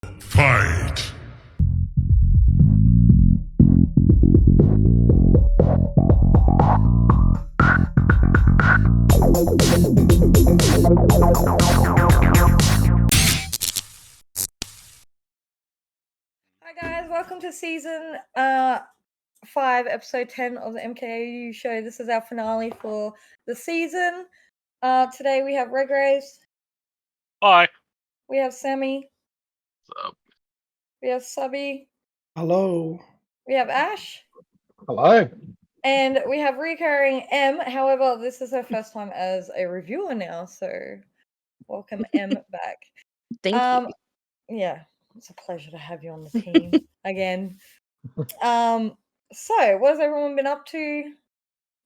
Fight! Hi guys, welcome to season 5, episode 10 of the MKAU show. This is our finale for the season. Today we have Redgraves, Hi. we have Sammy, What's up? we have Subby, Hello. we have Ash, Hello. and we have recurring M. However, this is her first time as a reviewer now, so welcome M back. Thank you. Yeah, it's a pleasure to have you on the team again. So what has everyone been up to?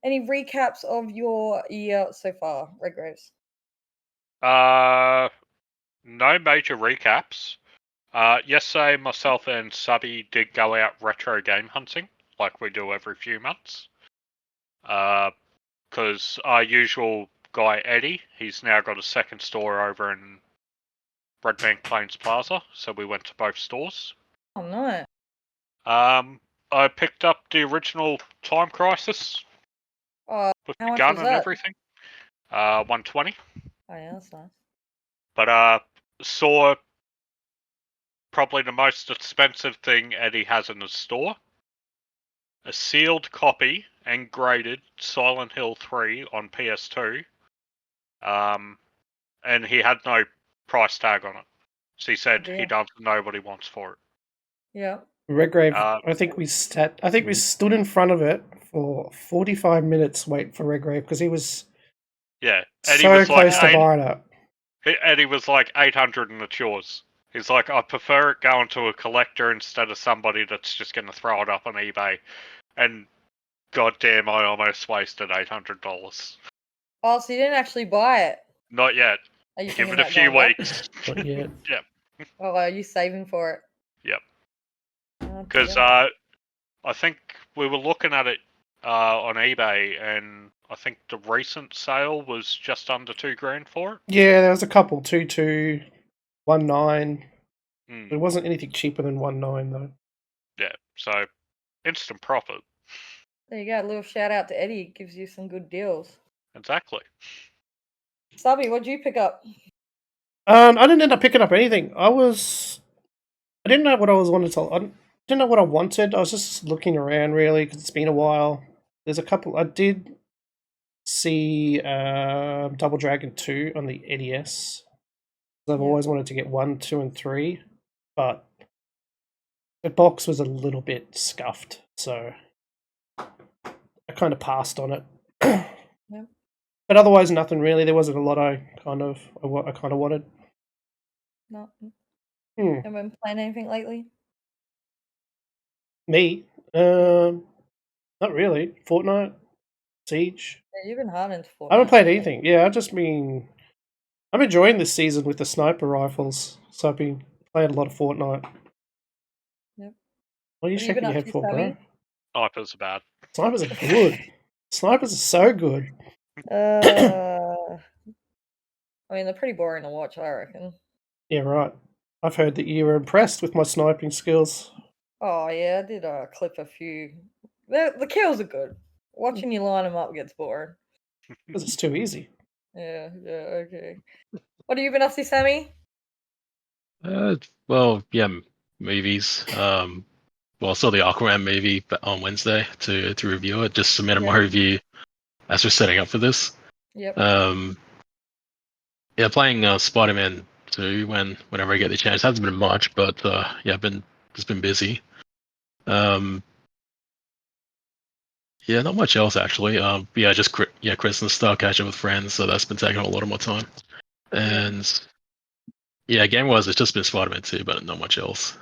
Any recaps of your year so far, Redgraves? No major recaps. Yesterday, myself and Subby did go out retro game hunting, like we do every few months. Because our usual guy, Eddie, he's now got a second store over in Red Bank Plains Plaza, so we went to both stores. Oh, no. I picked up the original Time Crisis with how the much gun was and that? everything. 120. Oh, yeah, that's nice. But saw probably the most expensive thing Eddie has in his store. A sealed copy and graded Silent Hill 3 on PS2. And he had no price tag on it. So he said he doesn't know what he wants for it. Yeah. Redgrave, I think we stood in front of it for 45 minutes wait for Redgrave because he was Eddie so was close like to buying it. Eddie was like 800 and it's yours. He's like, I prefer it going to a collector instead of somebody that's just going to throw it up on eBay. And goddamn, I almost wasted $800. Oh, so you didn't actually buy it? Not yet. Are you Give thinking it a about few going back? weeks. Not yet. Yep. Oh, are you saving for it? Yep. Oh, Because dear. I think we were looking at it on eBay, and I think the recent sale was just under $2,000 for it. Yeah, there was a couple, 2.2, 1.9. Mm. There wasn't anything cheaper than 1.9 though. Yeah, so instant profit. There you go. A little shout out to Eddie. Gives you some good deals. Exactly. Subby, what'd you pick up? I didn't end up picking up anything. I didn't know what I didn't know what I wanted. I was just looking around really because it's been a while. There's a couple. I did see Double Dragon 2 on the NES. I've always wanted to get 1, 2, and 3, but the box was a little bit scuffed, so I kind of passed on it. Yep. But otherwise, nothing really. There wasn't a lot I kind of wanted. No. Hmm. Haven't been playing anything lately? Me? Not really. Fortnite? Siege? Yeah, you've been hard into Fortnite. I haven't played anything. Yeah, I'm enjoying this season with the sniper rifles, so I've been playing a lot of Fortnite. Yep. What are you What have you shaking been your up head to, for, bro? Sammy? Snipers are bad. Snipers are good. Snipers are so good. I mean, they're pretty boring to watch, I reckon. Yeah, right. I've heard that you were impressed with my sniping skills. Oh, yeah, I did clip a few. The kills are good. Watching you line them up gets boring. Because it's too easy. Yeah, okay. What have you been up to, Sammy? Movies. I saw the Aquaman movie on Wednesday to review it. Just submitted my review as we're setting up for this. Yep. Playing Spider-Man 2 whenever I get the chance. Hasn't been much, but I've been busy. Not much else actually. Just Christmas stuff, catching with friends. So that's been taking a lot of my time. And game-wise, it's just been Spider-Man 2, but not much else.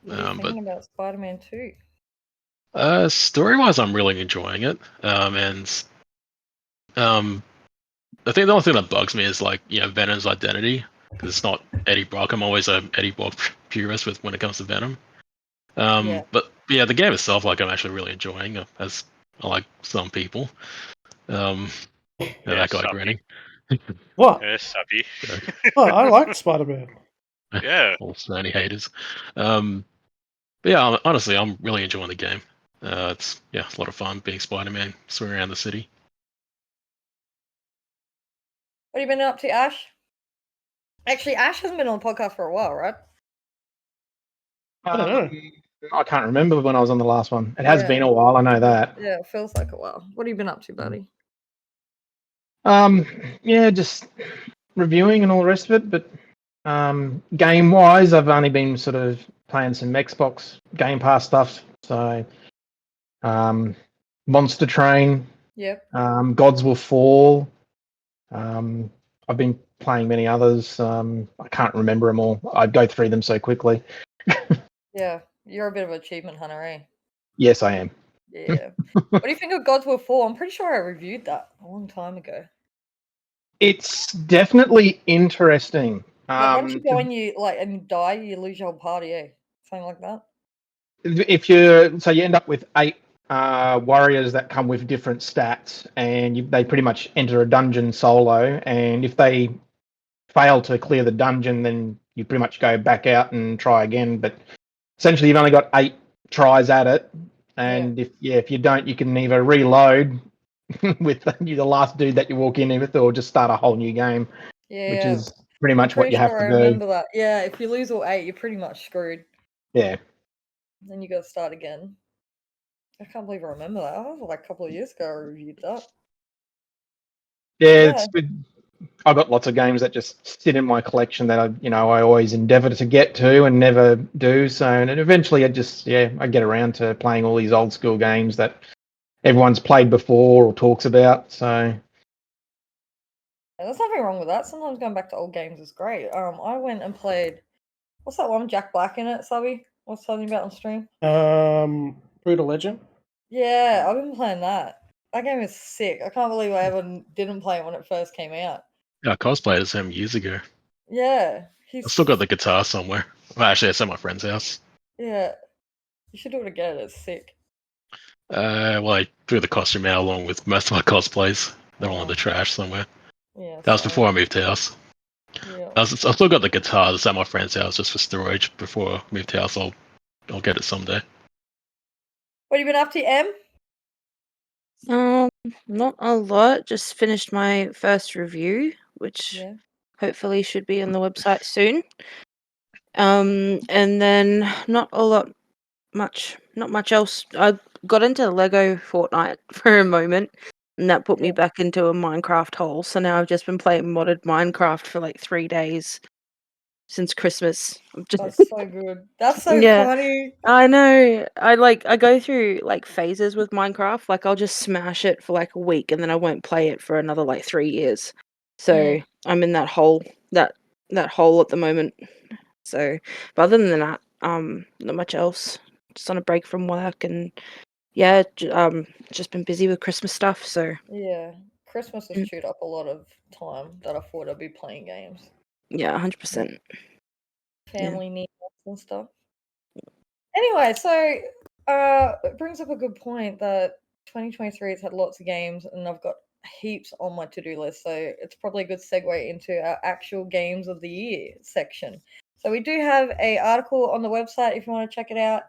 What are you thinking about Spider-Man 2? Story-wise, I'm really enjoying it. I think the only thing that bugs me is Venom's identity, because it's not Eddie Brock. I'm always a Eddie Brock purist when it comes to Venom. But the game itself, I'm actually really enjoying, as I like some people. That guy grinning. What? Yeah, Subby. Well, I like Spider-Man. Yeah. All Sony haters. But yeah, honestly, I'm really enjoying the game. It's a lot of fun being Spider-Man, swimming around the city. What have you been up to, Ash? Actually, Ash hasn't been on the podcast for a while, right? I don't know. I can't remember when I was on the last one. It has Yeah. been a while, I know that. Yeah, it feels like a while. What have you been up to, buddy? Yeah, just reviewing and all the rest of it, but game wise, I've only been sort of playing some Xbox Game Pass stuff. So Monster Train, Yep. Gods Will Fall. I've been playing many others. I can't remember them all. I go through them so quickly. Yeah, you're a bit of an achievement hunter, eh? Yes, I am. Yeah. What do you think of Gods Will Fall? I'm pretty sure I reviewed that a long time ago. It's definitely interesting. Like once you go and you die, you lose your whole party, eh? Something like that. If you end up with 8 warriors that come with different stats, and they pretty much enter a dungeon solo. And if they fail to clear the dungeon, then you pretty much go back out and try again. But essentially, you've only got 8 tries at it, and if you don't, you can either reload with the last dude that you walk in with, or just start a whole new game. Yeah. Which is pretty much what you have to do. I remember that. Yeah, if you lose all 8, you're pretty much screwed. Yeah. Then you got to start again. I can't believe I remember that. That was like a couple of years ago I reviewed that. Yeah, it's good. I've got lots of games that just sit in my collection that I always endeavour to get to and never do. So, and eventually I get around to playing all these old school games that everyone's played before or talks about. So there's nothing wrong with that. Sometimes going back to old games is great. I went and played. What's that one with Jack Black in it, Subby? What's telling you about on stream? Brutal Legend. Yeah, I've been playing that. That game is sick. I can't believe I ever didn't play it when it first came out. Yeah, I cosplayed as him years ago. Yeah, I still got the guitar somewhere. Well, actually, it's at my friend's house. Yeah, you should do it again. It's sick. Well, I threw the costume out along with most of my cosplays. They're all in the trash somewhere. Yeah, that was before I moved house. Yeah. I've still got the guitar that's at my friend's house just for storage. Before I moved house, I'll get it someday. What have you been up to, Em? Not a lot. Just finished my first review, which hopefully should be on the website soon. And then not much else. I got into Lego Fortnite for a moment, and that put me back into a Minecraft hole. So now I've just been playing modded Minecraft for like 3 days since Christmas. That's so good. That's so funny. I know. I go through like phases with Minecraft. Like I'll just smash it for like a week and then I won't play it for another like 3 years. So I'm in that hole that hole at the moment. So but other than that, not much else. Just on a break from work and just been busy with Christmas stuff. So yeah, Christmas has chewed up a lot of time that I thought I'd be playing games. Yeah, 100%. Family needs and stuff. Anyway, so it brings up a good point that 2023 has had lots of games, and I've got heaps on my to-do list. So it's probably a good segue into our actual games of the year section. So we do have an article on the website if you want to check it out.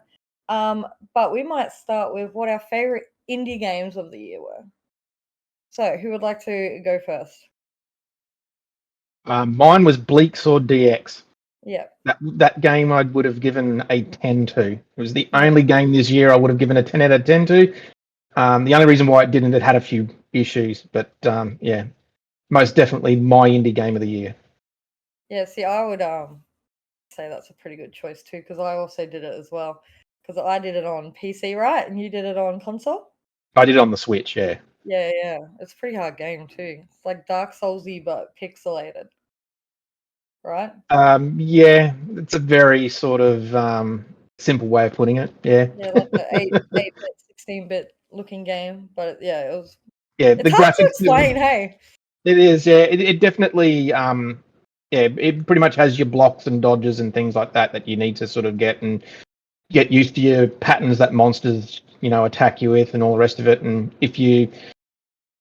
But we might start with what our favorite indie games of the year were. So who would like to go first? Mine was Bleak Sword DX. Yeah. That game I would have given a 10 to. It was the only game this year I would have given a 10 out of 10 to. The only reason why it didn't, it had a few issues, but most definitely my indie game of the year. Yeah, see, I would say that's a pretty good choice too, because I also did it as well. Because I did it on PC, right? And you did it on console? I did it on the Switch, yeah. Yeah. It's a pretty hard game too. It's like Dark Soulsy but pixelated. Right? Yeah, it's a very sort of simple way of putting it. Yeah. Yeah, like the 8-bit, 16-bit looking game, but it was. Yeah, it's the hard graphics. To explain, hey. It is, yeah. It definitely, it pretty much has your blocks and dodges and things like that you need to sort of get used to your patterns that monsters, attack you with and all the rest of it. And if you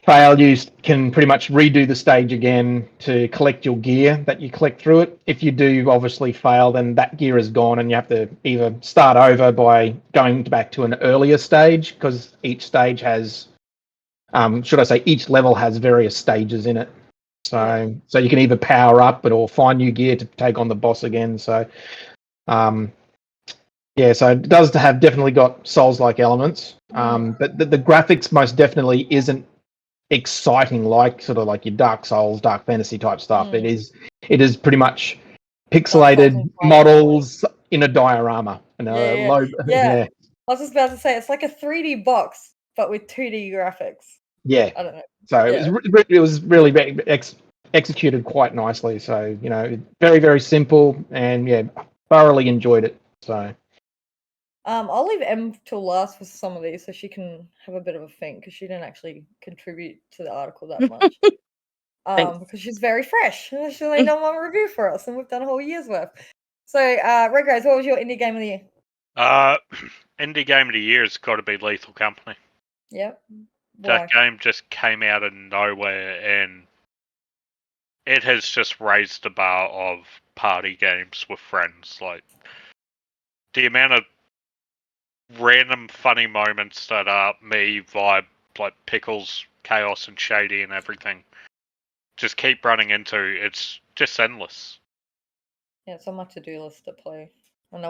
fail, you can pretty much redo the stage again to collect your gear that you collect through it. If you do obviously fail, then that gear is gone and you have to either start over by going back to an earlier stage, because each stage has, should I say, each level has various stages in it. So you can either power up or find new gear to take on the boss again. So, so it does have definitely got Souls-like elements. But the graphics most definitely isn't exciting like sort of like your Dark Souls, Dark Fantasy type stuff. It is pretty much pixelated models in a diorama. And I was just about to say it's like a 3D box but with 2D graphics. Yeah, I don't know. So it was really executed quite nicely. So very, very simple, and thoroughly enjoyed it. So I'll leave Em till last for some of these so she can have a bit of a think, because she didn't actually contribute to the article that much. Because she's very fresh. She's only done one review for us, and we've done a whole year's worth. So, Red Grace, what was your indie game of the year? Indie game of the year has got to be Lethal Company. Yep. That game just came out of nowhere, and it has just raised the bar of party games with friends. Like, the amount of random funny moments that me, Vibe, like Pickles, Chaos, and Shady and everything just keep running into, it's just endless. Yeah, it's on my to-do list to play. And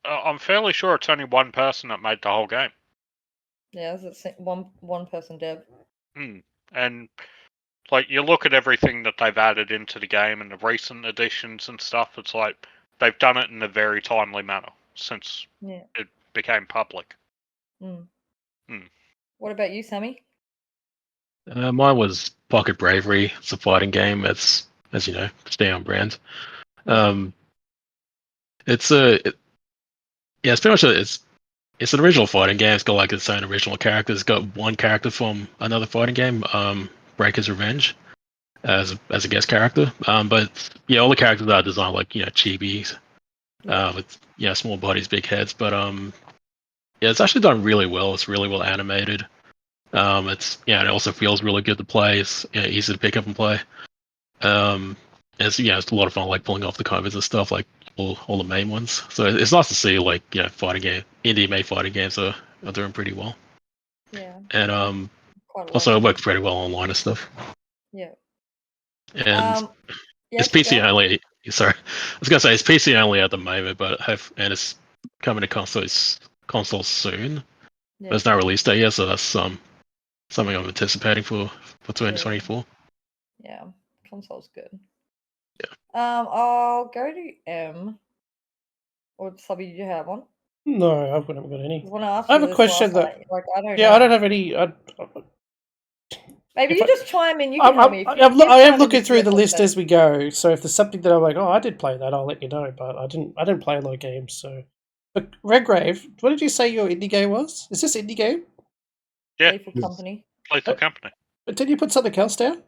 I'm fairly sure it's only one person that made the whole game. Yeah, it's one person dev. And like, you look at everything that they've added into the game and the recent additions and stuff, it's like they've done it in a very timely manner since it became public. What about you, Sammy? Mine was Pocket Bravery. It's a fighting game. It's, as you know, stay on brand. It's pretty much it's an original fighting game. It's got like its own original character. It's got one character from another fighting game, Breaker's Revenge, as a guest character. But all the characters are designed like chibis, with small bodies, big heads. But it's actually done really well. It's really well animated. It also feels really good to play. It's easy to pick up and play. It's a lot of fun, like pulling off the covers and stuff, like all the main ones. So it's nice to see like indie made fighting games are doing pretty well. Yeah. And also it works pretty well online and stuff. Yeah. And it's PC only. Sorry, I was gonna say it's PC only at the moment, but it's coming to consoles soon. But it's not released date yet, so that's something I'm anticipating for 2024. Yeah, console's good. Yeah. I'll go to M. Or Subby, did you have one? No, I haven't got any. I have a question that. I don't. Yeah, I don't have any. Maybe you just chime in. You can help me. I am looking through the list as we go. So if there's something that I'm like, I did play that, I'll let you know. But I didn't play a lot of games. So, but Redgrave, what did you say your indie game was? Is this indie game? Yeah. Lethal Company. Lethal Company. But did you put something else down?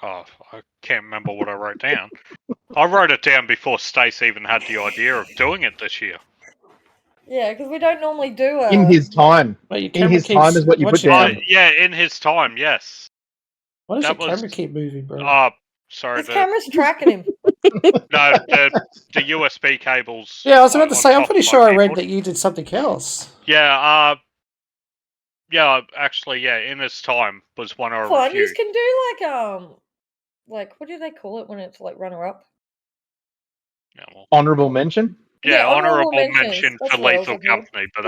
Oh, I can't remember what I wrote down. I wrote it down before Stace even had the idea of doing it this year. Yeah, because we don't normally do in his time. In his time is what you put down. In his time, yes. Why does your camera keep moving, bro? Sorry. His camera's tracking him. No, the USB cables. Yeah, I was about to say, I'm pretty sure I read that you did something else. Yeah, actually, in his time was one I reviewed. You can do like what do they call it when it's like runner-up? Yeah, honorable mention? Yeah, honorable mention for Lethal Company. But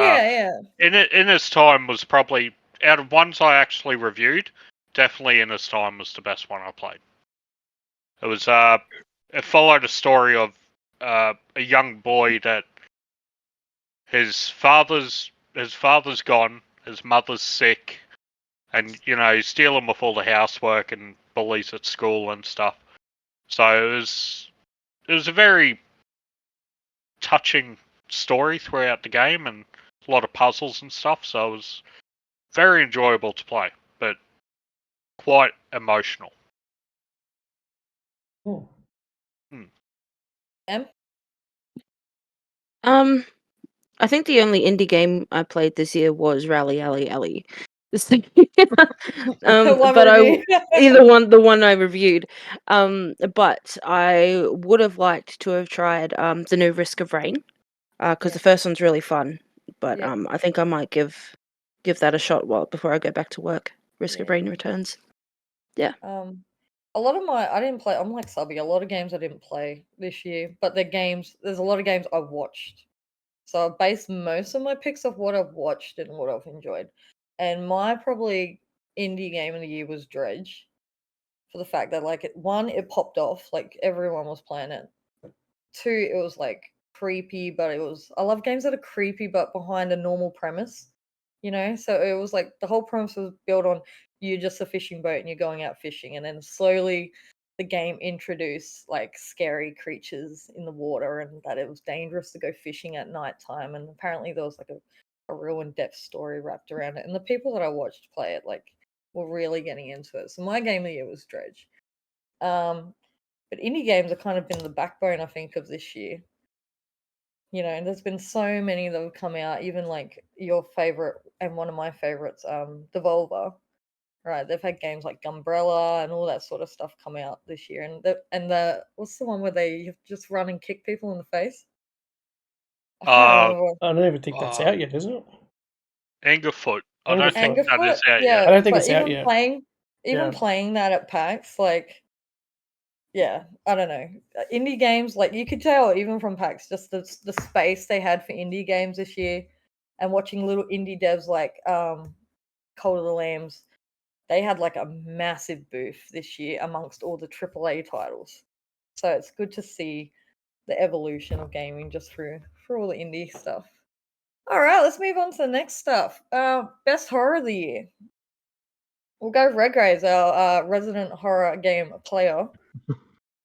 in his time was probably, out of ones I actually reviewed, definitely in his time was the best one I played. It was it followed a story of a young boy that his father's gone, his mother's sick, and he's dealing with all the housework and bullies at school and stuff. So it was a very touching story throughout the game and a lot of puzzles and stuff. So it was very enjoyable to play, but quite emotional. Cool. M? I think the only indie game I played this year was Rally Alley Alley. One but review. the one I reviewed. But I would have liked to have tried the new Risk of Rain, because the first one's really fun. But Yeah. I think I might give that a shot before I go back to work. Risk of Rain returns. Yeah. A lot of I didn't play. I'm like Subby. A lot of games I didn't play this year, but there's a lot of games I've watched. So I based most of my picks off what I've watched and what I've enjoyed. And my probably indie game of the year was Dredge, for the fact that it popped off, like everyone was playing it. 2, it was like creepy, but I love games that are creepy but behind a normal premise, so it was like the whole premise was built on you're just a fishing boat and you're going out fishing, and then slowly the game introduced like scary creatures in the water and that it was dangerous to go fishing at nighttime, and apparently there was like a real in-depth story wrapped around it, and the people that I watched play it were really getting into it. So my game of the year was Dredge. But indie games have kind of been the backbone, I think, of this year. And there's been so many that have come out, even like your favorite and one of my favorites, Devolver. Right, they've had games like Gumbrella and all that sort of stuff come out this year. And the what's the one where they just run and kick people in the face? I can't remember. I don't even think that's out yet, is it? Angerfoot. I don't think that is out yeah, yet. I don't think but it's out yet. Playing that at PAX, yeah, I don't know. Indie games, like you could tell even from PAX, just the space they had for indie games this year, and watching little indie devs like Cult of the Lambs, they had like a massive booth this year amongst all the AAA titles. So it's good to see the evolution of gaming just through all the indie stuff. All right, let's move on to the next stuff. Best horror of the year. We'll go Redgraves, our resident horror game player.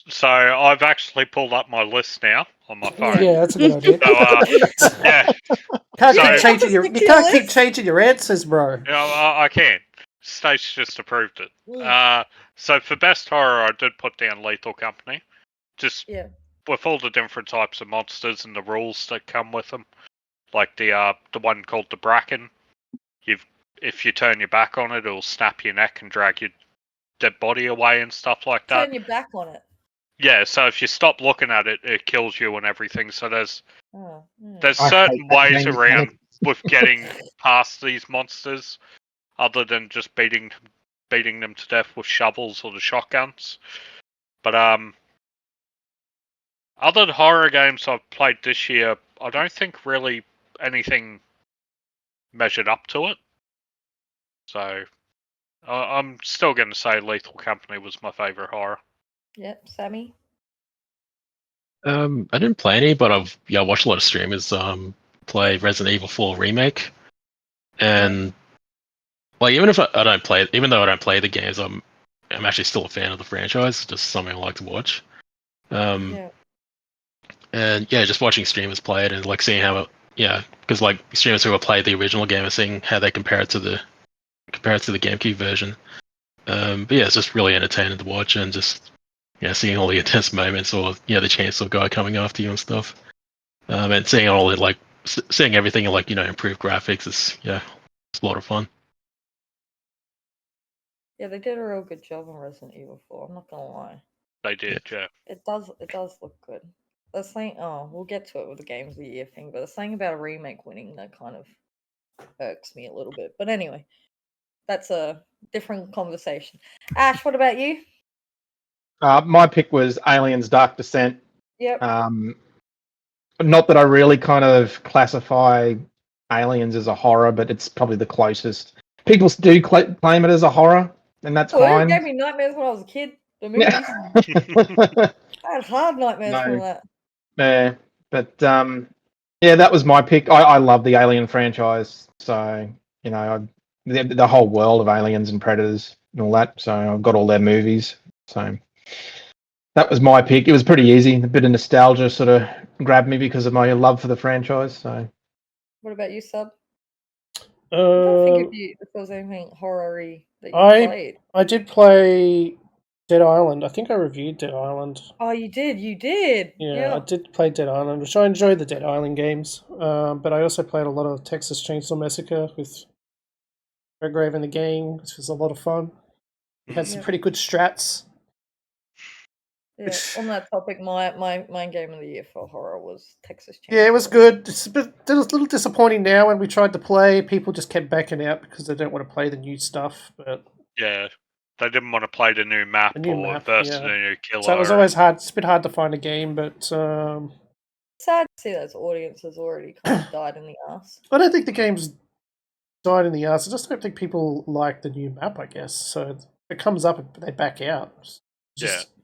So I've actually pulled up my list now on my phone. Yeah, that's a good idea. So, yeah. You can't keep changing your answers, bro. I can. Stace just approved it. So for best horror, I did put down Lethal Company. Just with all the different types of monsters and the rules that come with them. Like the one called the Bracken. If you turn your back on it, it'll snap your neck and drag your dead body away and stuff like that. Turn your back on it. Yeah, so if you stop looking at it, it kills you and everything. So there's certain ways around with getting past these monsters, other than just beating them to death with shovels or the shotguns. But other horror games I've played this year, I don't think really anything measured up to it. So I'm still going to say Lethal Company was my favorite horror. Yep, Sammy. I didn't play any, but I've watched a lot of streamers play Resident Evil 4 remake, and like even though I don't play the games, I'm actually still a fan of the franchise. Just something I like to watch. And just watching streamers play it and like seeing how because like streamers who have played the original game and seeing how they compare it to the GameCube version. But it's just really entertaining to watch, and just seeing all the intense moments, or the chainsaw guy coming after you and stuff, and seeing all the seeing everything in improved graphics is it's a lot of fun. Yeah, they did a real good job on Resident Evil 4. I'm not gonna lie. They did, yeah. It does look good. There's something. We'll get to it with the games of the year thing, but there's something about a remake winning that kind of irks me a little bit. But anyway, that's a different conversation. Ash, what about you? My pick was Aliens: Dark Descent. Yep. Not that I really kind of classify Aliens as a horror, but it's probably the closest. People do claim it as a horror, and that's fine. It gave me nightmares when I was a kid. The movies. I had hard nightmares from that. Yeah, but that was my pick. I love the Alien franchise, so the whole world of Aliens and Predators and all that. So I've got all their movies. So that was my pick. It was pretty easy. A bit of nostalgia sort of grabbed me because of my love for the franchise. So, what about you, Sub? I don't think if there was anything horror-y that you played. I did play Dead Island. I think I reviewed Dead Island. Oh, you did? You did? Yeah, I did play Dead Island, which I enjoyed the Dead Island games. But I also played a lot of Texas Chainsaw Massacre with Redgrave in the game, which was a lot of fun. We had some pretty good strats. Yeah, on that topic, my game of the year for horror was Texas Chainsaw. Yeah, it was good. It was a little disappointing now when we tried to play. People just kept backing out because they don't want to play the new stuff. But yeah, they didn't want to play the new map versus the new killer. So it was always hard. It's a bit hard to find a game, but sad to see those audiences already kind of died in the ass. I don't think the game's died in the ass. I just don't think people like the new map. I guess so. If it comes up, they back out.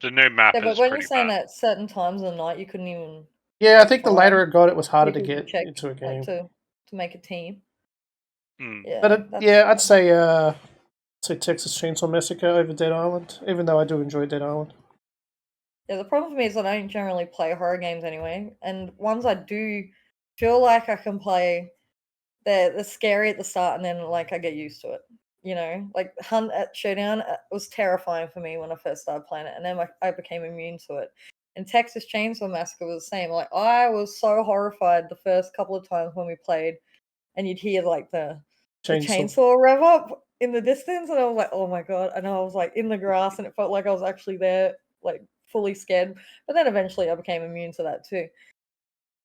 The new map. Yeah, but is when pretty you're saying bad. at certain times of the night, you couldn't even. Yeah, I think the later it got, it was harder to get check, into a game. Like, to make a team. Yeah, but I'd say Texas Chainsaw Massacre over Dead Island, even though I do enjoy Dead Island. Yeah, the problem for me is I don't generally play horror games anyway, and ones I do feel like I can play, they're scary at the start, and then like I get used to it. You know, like Hunt at Showdown was terrifying for me when I first started playing it, and then I became immune to it. And Texas Chainsaw Massacre was the same. Like I was so horrified the first couple of times when we played, and you'd hear like the chainsaw rev up in the distance, and I was like, oh my god! And I was like in the grass, and it felt like I was actually there, like fully scared. But then eventually, I became immune to that too.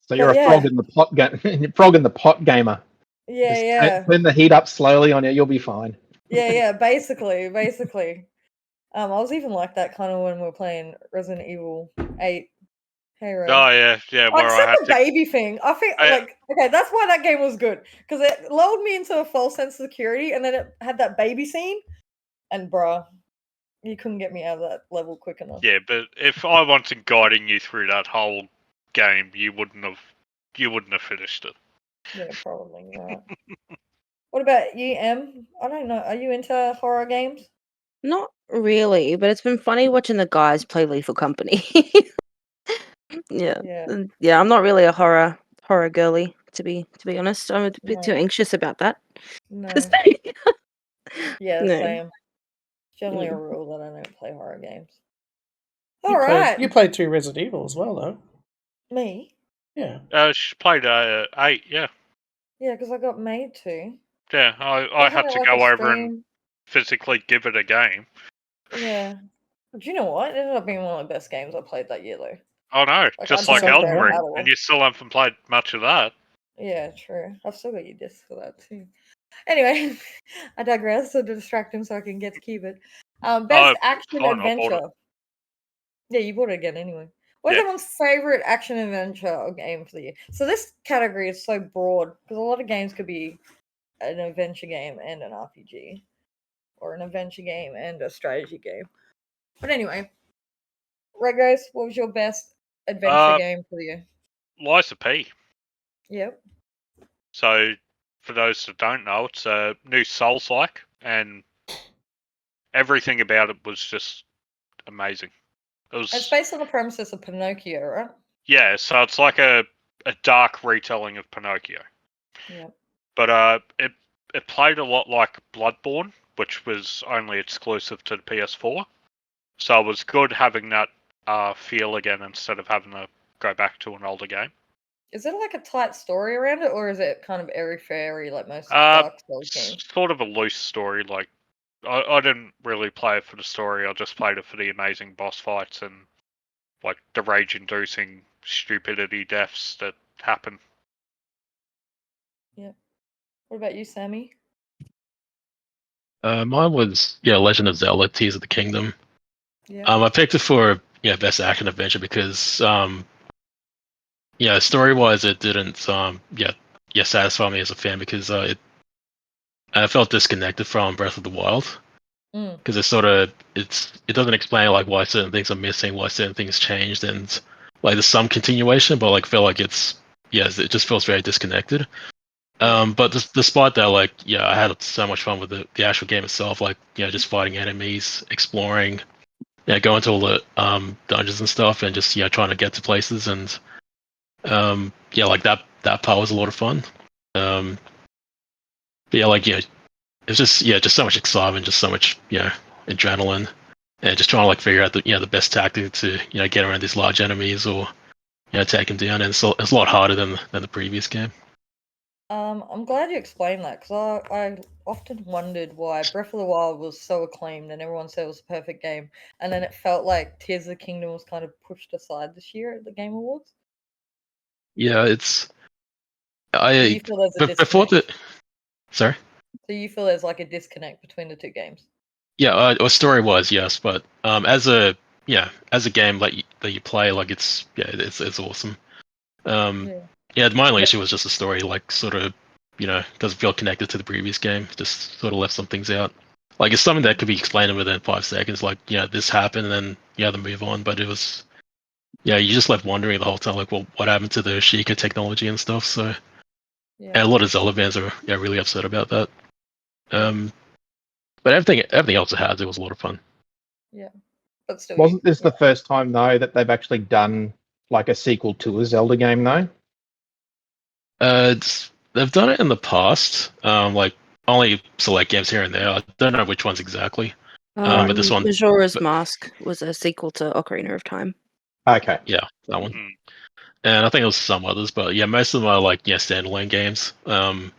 So you're a frog in the pot frog in the pot gamer. Yeah, Turn the heat up slowly on you, you'll be fine. Yeah, basically. I was even like that kind of when we were playing Resident Evil 8 Halo. Oh yeah. Where I had the baby thing. I think okay, that's why that game was good, because it lulled me into a false sense of security, and then it had that baby scene, and bruh, you couldn't get me out of that level quick enough. Yeah, but if I wasn't guiding you through that whole game, you wouldn't have finished it. Yeah, probably right. What about you, Em? I don't know. Are you into horror games? Not really, but it's been funny watching the guys play Lethal Company. Yeah. I'm not really a horror girly, to be honest. I'm a bit too anxious about that. No. No. Same. It's generally a rule that I don't play horror games. All right. You played 2 Resident Evil as well, though. Me? Yeah. She played 8. Yeah. Yeah, because I got made to. Yeah, I had to go over and physically give it a game. Yeah. Do you know what? It ended up being one of the best games I played that year, though. Oh no, just like Elden Ring, and you still haven't played much of that. Yeah, true. I've still got your disc for that too. Anyway, I digress, so to distract him so I can get to keep it. Best action adventure. Yeah, you bought it again anyway. What's everyone's favorite action adventure or game for the year? So this category is so broad because a lot of games could be an adventure game and an RPG, or an adventure game and a strategy game. But anyway, Regos, what was your best adventure game for the year? Lies of P. Yep. So, for those that don't know, it's a new Souls-like, and everything about it was just amazing. It's based on the premises of Pinocchio, right? Yeah, so it's like a dark retelling of Pinocchio. Yeah. But it played a lot like Bloodborne, which was only exclusive to the PS4. So it was good having that feel again instead of having to go back to an older game. Is it like a tight story around it, or is it kind of airy-fairy like most Dark Souls games? Sort of a loose story. Like I didn't really play it for the story. I just played it for the amazing boss fights and like the rage-inducing stupidity deaths that happen. Yeah. What about you, Sammy? Mine was Legend of Zelda: Tears of the Kingdom. Yeah. I picked it for best action adventure because story-wise it didn't satisfy me as a fan because I felt disconnected from Breath of the Wild because it doesn't explain like why certain things are missing, why certain things changed, and like there's some continuation, but like feel like it just feels very disconnected. But despite that, like I had so much fun with the actual game itself, like just fighting enemies, exploring, going to all the dungeons and stuff, and just trying to get to places, and like that part was a lot of fun. It's just so much excitement, just so much adrenaline, and just trying to like figure out the best tactic to get around these large enemies or take them down, and it's a lot harder than the previous game. I'm glad you explained that because I often wondered why Breath of the Wild was so acclaimed and everyone said it was a perfect game, and then it felt like Tears of the Kingdom was kind of pushed aside this year at the Game Awards. Yeah, it's So you feel there's a before disconnect? Sorry. So you feel there's like a disconnect between the two games? Yeah, or story wise, yes, but as a game that you play, like it's awesome. My only issue was just the story, like sort of, doesn't feel connected to the previous game. Just sort of left some things out. Like it's something that could be explained within 5 seconds. Like, this happened, and then to move on. But it was, you just left wondering the whole time, like, well, what happened to the Sheikah technology and stuff. So, and a lot of Zelda fans are really upset about that. But everything else it had, it was a lot of fun. Yeah, but still, wasn't this the first time though that they've actually done like a sequel to a Zelda game though? They've done it in the past, like only select games here and there. I don't know which ones exactly. But this one, Majora's Mask was a sequel to Ocarina of Time. Okay. Yeah, that one. And I think there was some others, but yeah, most of them are like standalone games. Kind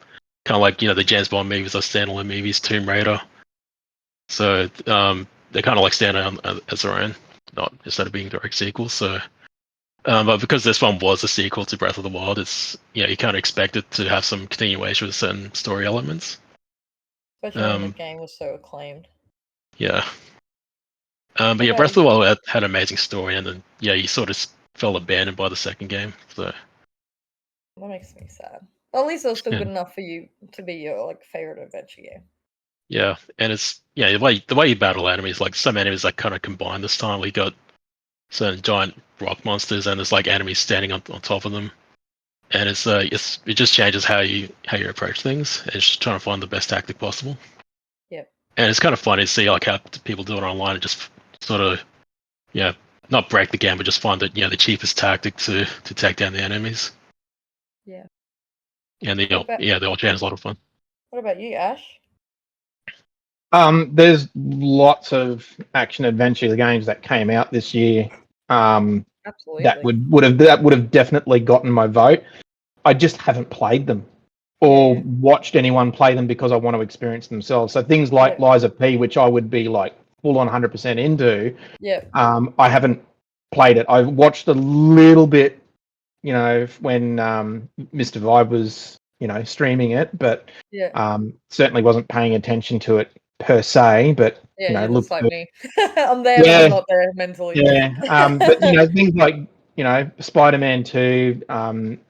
of like the James Bond movies are standalone movies, Tomb Raider. So they kind of like stand out as their own, not instead of being direct sequels. So, but because this one was a sequel to Breath of the Wild, it's you kind of expect it to have some continuation with certain story elements. Especially when the game was so acclaimed. Yeah. But yeah, Breath of the Wild had an amazing story, and then you sort of felt abandoned by the second game. So that makes me sad. Well, at least it was still good enough for you to be your like favorite adventure game. Yeah, and it's the way you battle enemies, like some enemies that kind of combine this time. We got certain giant rock monsters, and there's like enemies standing on top of them, and it just changes how you approach things. It's just trying to find the best tactic possible. Yep. And it's kind of funny to see like how people do it online and just sort of not break the game, but just find that the cheapest tactic to take down the enemies. Yeah. And the all channel's a lot of fun. What about you, Ash? There's lots of action adventure games that came out this year. Absolutely. That would have definitely gotten my vote. I just haven't played them or watched anyone play them because I want to experience themselves. So things like Liza P, which I would be like full on 100% into. Yeah. I haven't played it. I watched a little bit, when Mr. Vibe was, streaming it, but certainly wasn't paying attention to it per se. But you're just like me. I'm there, but I'm not there mentally. Yeah, but things like Spider-Man 2,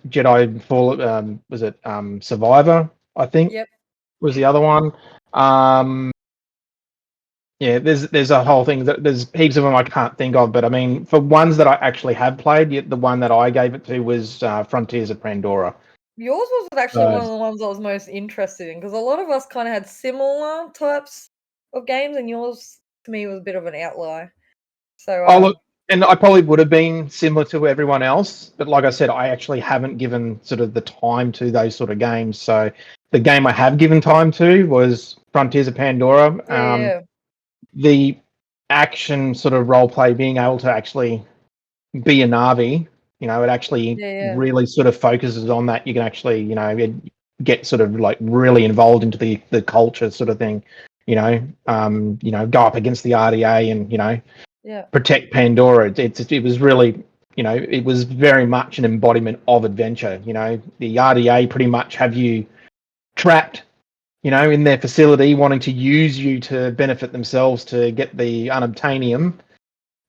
Jedi Fall, was it Survivor? I think was the other one. There's a whole thing there's heaps of them I can't think of, but I mean, for ones that I actually have played, the one that I gave it to was Frontiers of Pandora. Yours was actually one of the ones I was most interested in because a lot of us kind of had similar types of games, and yours to me was a bit of an outlier. So, look, and I probably would have been similar to everyone else, but like I said, I actually haven't given sort of the time to those sort of games. So the game I have given time to was Frontiers of Pandora. The action sort of role play, being able to actually be a Na'vi, it actually really sort of focuses on that. You can actually, get sort of like really involved into the culture sort of thing, go up against the RDA and, protect Pandora. It was really, it was very much an embodiment of adventure. The RDA pretty much have you trapped, in their facility, wanting to use you to benefit themselves to get the unobtainium.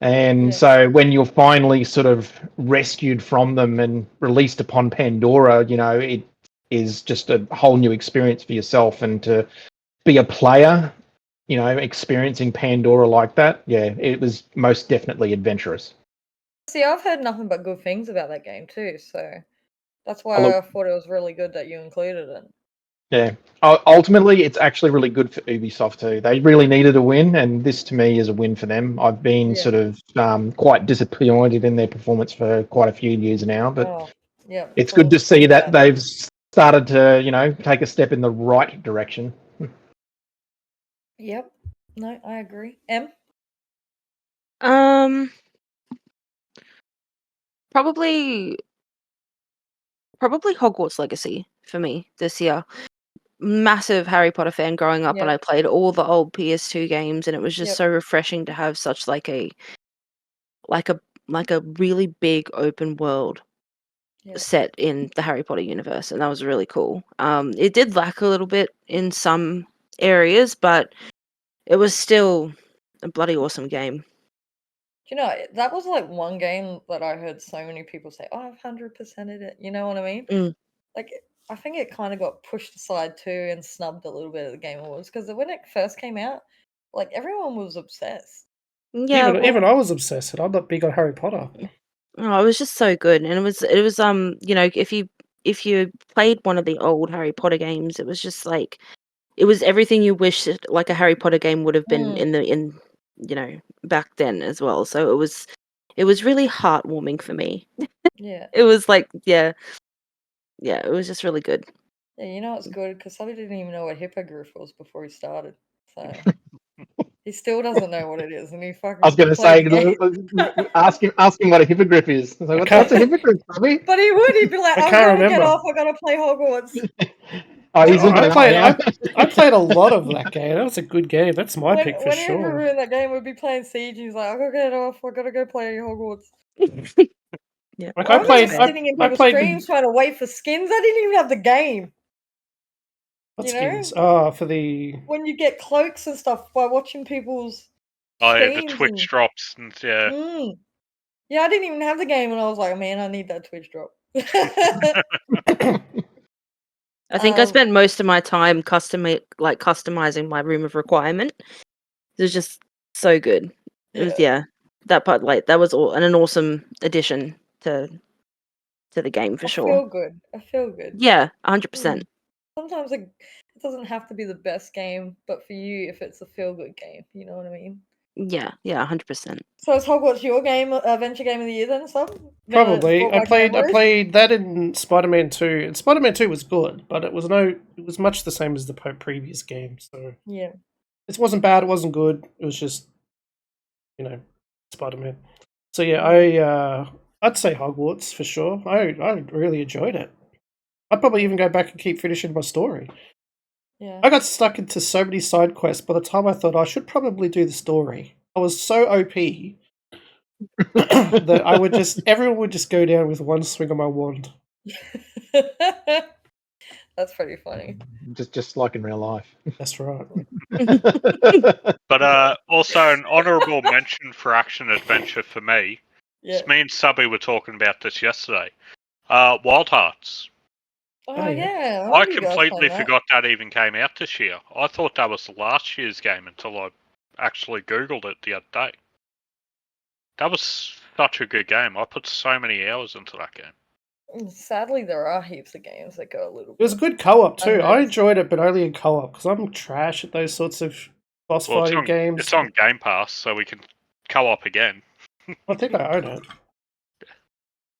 And so when you're finally sort of rescued from them and released upon Pandora, it is just a whole new experience for yourself. And to be a player, experiencing Pandora like that, it was most definitely adventurous. See, I've heard nothing but good things about that game too, so that's why I thought it was really good that you included it. Yeah. Ultimately, it's actually really good for Ubisoft too. They really needed a win, and this to me is a win for them. I've been sort of quite disappointed in their performance for quite a few years now, but it's good to see that they've started to, take a step in the right direction. Yep. No, I agree. M? Probably Hogwarts Legacy. for me this year. Massive Harry Potter fan growing up, and I played all the old PS2 games, and it was just so refreshing to have such like a really big open world set in the Harry Potter universe, and that was really cool. It did lack a little bit in some areas, but it was still a bloody awesome game. You know, that was like one game that I heard so many people say, "Oh, I've 100%ed it." You know what I mean? Like, I think it kind of got pushed aside too and snubbed a little bit at the Game Awards because when it first came out, like everyone was obsessed. Yeah, even I was obsessed. I'm not big on Harry Potter. Oh, it was just so good, and it was you know, if you played one of the old Harry Potter games, it was just like it was everything you wish like a Harry Potter game would have been in you know, back then as well. So it was really heartwarming for me. Yeah. It was like yeah, it was just really good. Yeah, you know it's good because Sully didn't even know what hippogriff was before he started, so he still doesn't know what it is, and he fucking. I was going to say, ask him what a hippogriff is. So what's a hippogriff, Bobby? But he would. He'd be like, I "I'm can't gonna get remember. off. I gotta play Hogwarts." Oh, he's into that now. I played a lot of that game. That was a good game. That's my pick for Whenever sure. we were in that game, we'd be playing Siege. He's like, "I gotta get off. I gotta go play Hogwarts." Yeah, like I was sitting in people's streams trying to wait for skins. I didn't even have the game. What you skins? know? Oh, for the when you get cloaks and stuff by watching people's. Oh yeah, the Twitch drops and yeah. Yeah, I didn't even have the game, and I was like, man, I need that Twitch drop. I think I spent most of my time customizing my room of requirement. It was just so good. It was that part that was an awesome addition to the game for sure. I feel good. Yeah, 100%. Sometimes it doesn't have to be the best game, but for you, if it's a feel good game, you know what I mean? Yeah, 100%. So is Hogwarts your adventure game of the year then, son? Probably. I played that in Spider-Man 2, and Spider-Man 2 was good, but it was much the same as the previous game. So yeah, it wasn't bad. It wasn't good. It was just, Spider-Man. So yeah, I'd say Hogwarts for sure. I really enjoyed it. I'd probably even go back and keep finishing my story. Yeah. I got stuck into so many side quests by the time I thought I should probably do the story. I was so OP that everyone would just go down with one swing of my wand. That's pretty funny. Just like in real life. That's right. But also an honourable mention for action adventure for me. Yeah. Me and Subby were talking about this yesterday. Wild Hearts. Oh yeah. I completely forgot that even came out this year. I thought that was last year's game until I actually Googled it the other day. That was such a good game. I put so many hours into that game. Sadly, there are heaps of games that go a little bit. It was a good co-op too. I enjoyed it, but only in co-op because I'm trash at those sorts of boss fighting games. It's on Game Pass, so we can co-op again. I think I own it.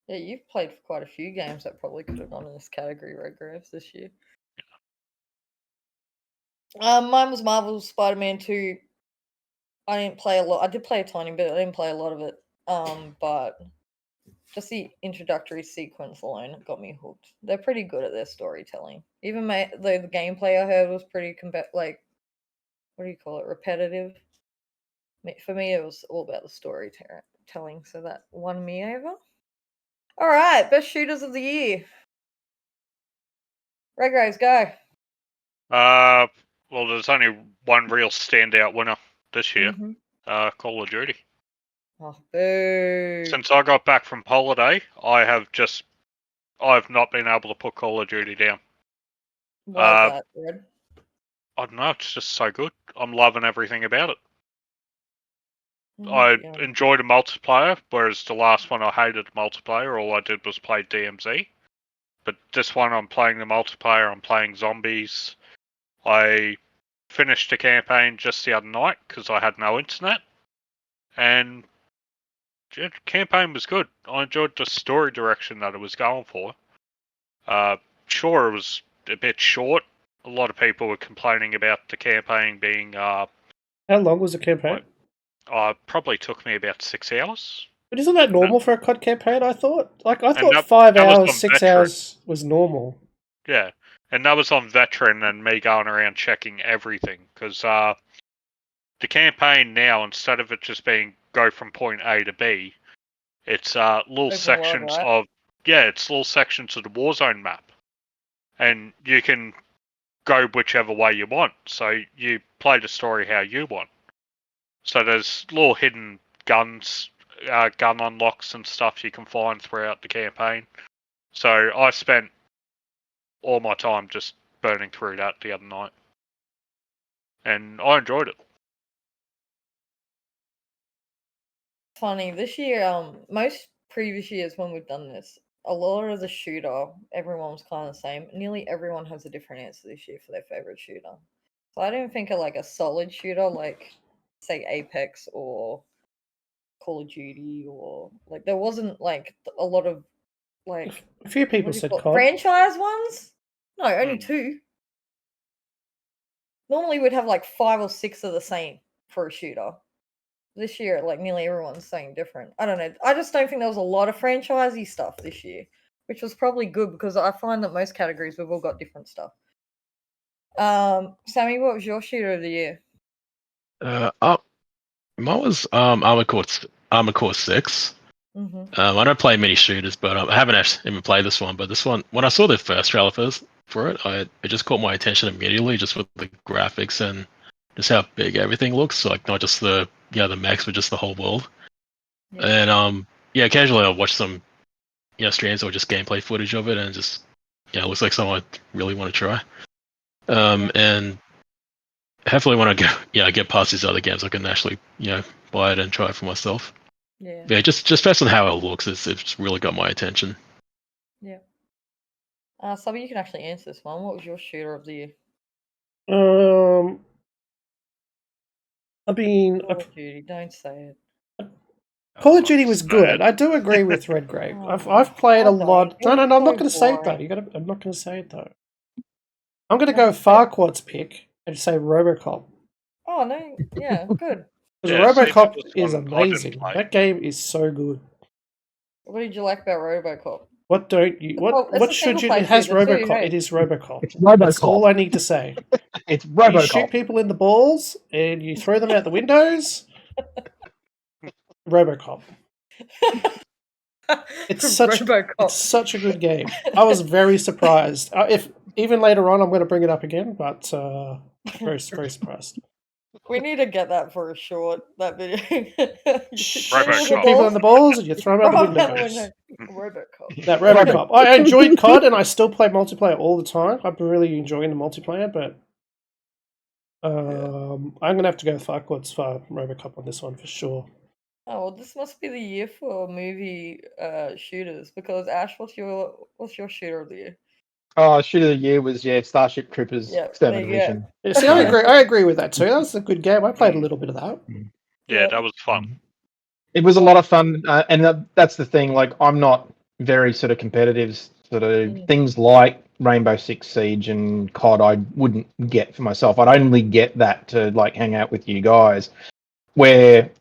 Yeah, you've played quite a few games that probably could have gone in this category, Redgraves, this year. Mine was Marvel's Spider-Man 2. I didn't play a lot. I did play a tiny bit. I didn't play a lot of it. But just the introductory sequence alone got me hooked. They're pretty good at their storytelling. Even though the gameplay I heard was pretty what do you call it? Repetitive. For me, it was all about the storytelling. So that won me over. All right, best shooters of the year. Redgraves, go. Well, there's only one real standout winner this year. Call of Duty. Oh, boo. Since I got back from holiday, I've not been able to put Call of Duty down. Why is that, Red? I don't know, it's just so good. I'm loving everything about it. Enjoyed the multiplayer, whereas the last one I hated the multiplayer. All I did was play DMZ. But this one I'm playing the multiplayer, I'm playing zombies. I finished the campaign just the other night because I had no internet. And the campaign was good. I enjoyed the story direction that it was going for. Sure, it was a bit short. A lot of people were complaining about the campaign being... How long was the campaign? Probably took me about 6 hours. But isn't that normal for a COD campaign, I thought? I thought 5 hours, 6 hours was normal. Yeah, and that was on veteran and me going around checking everything because the campaign now, instead of it just being go from point A to B, it's little Open sections world, right? it's little sections of the Warzone map, and you can go whichever way you want. So you play the story how you want. So there's little hidden guns, gun unlocks and stuff you can find throughout the campaign. So I spent all my time just burning through that the other night, and I enjoyed it. Funny this year. Most previous years when we've done this, a lot of the shooter, everyone was kind of the same. Nearly everyone has a different answer this year for their favorite shooter. So I didn't think of like a solid shooter, like say Apex or Call of Duty, or like there wasn't like a lot of like A few people said COD. franchise ones. No, only Hmm. 2. Normally we'd have like 5 or 6 of the same for a shooter. This year, like nearly everyone's saying different. I don't know. I just don't think there was a lot of franchisey stuff this year, which was probably good because I find that most categories we've all got different stuff. Sammy, what was your shooter of the year? Mine was Armored Core 6. Mm-hmm. I don't play many shooters, but I haven't actually even played this one. But this one, when I saw the first trailer for it, it just caught my attention immediately, just with the graphics and just how big everything looks. Like not just the mechs, but just the whole world. Yeah. And occasionally I'll watch some streams or just gameplay footage of it, and just it looks like something I really want to try. And hopefully when I get past these other games, I can actually buy it and try it for myself. Yeah, just based on how it looks, it's really got my attention. Yeah. Subby, you can actually answer this one. What was your shooter of the year? I mean, Call of Duty. Don't say it. Call of Duty was good. I do agree with Redgrave. I've played a lot. No, I'm not going to say it though. I'm not going to say it though. I'm going to go Farquaad's pick and say RoboCop. Oh no! Yeah, good. Because RoboCop is amazing. That game is so good. What did you like about RoboCop? What don't you? What should you? It has RoboCop. Too, hey? It is RoboCop. It's RoboCop. That's all I need to say. It's RoboCop. You shoot people in the balls and you throw them out the windows. RoboCop. It's such a good game. I was very surprised. If even later on, I'm going to bring it up again, but very surprised. We need to get that for a short. That video. Shoot people in the balls and you throw them out the windows. RoboCop. That RoboCop. I enjoyed COD and I still play multiplayer all the time. I've been really enjoying the multiplayer, but I'm going to have to go Farquaad's for RoboCop on this one for sure. Oh well, this must be the year for movie shooters because Ash, what's your shooter of the year? Oh, shooter of the year was Starship Troopers 7th Edition. Yeah, see, I agree with that too. That was a good game. I played a little bit of that. Yeah, that was fun. It was a lot of fun, and that's the thing. Like, I'm not very sort of competitive. Sort of things like Rainbow Six Siege and COD, I wouldn't get for myself. I'd only get that to like hang out with you guys. Where,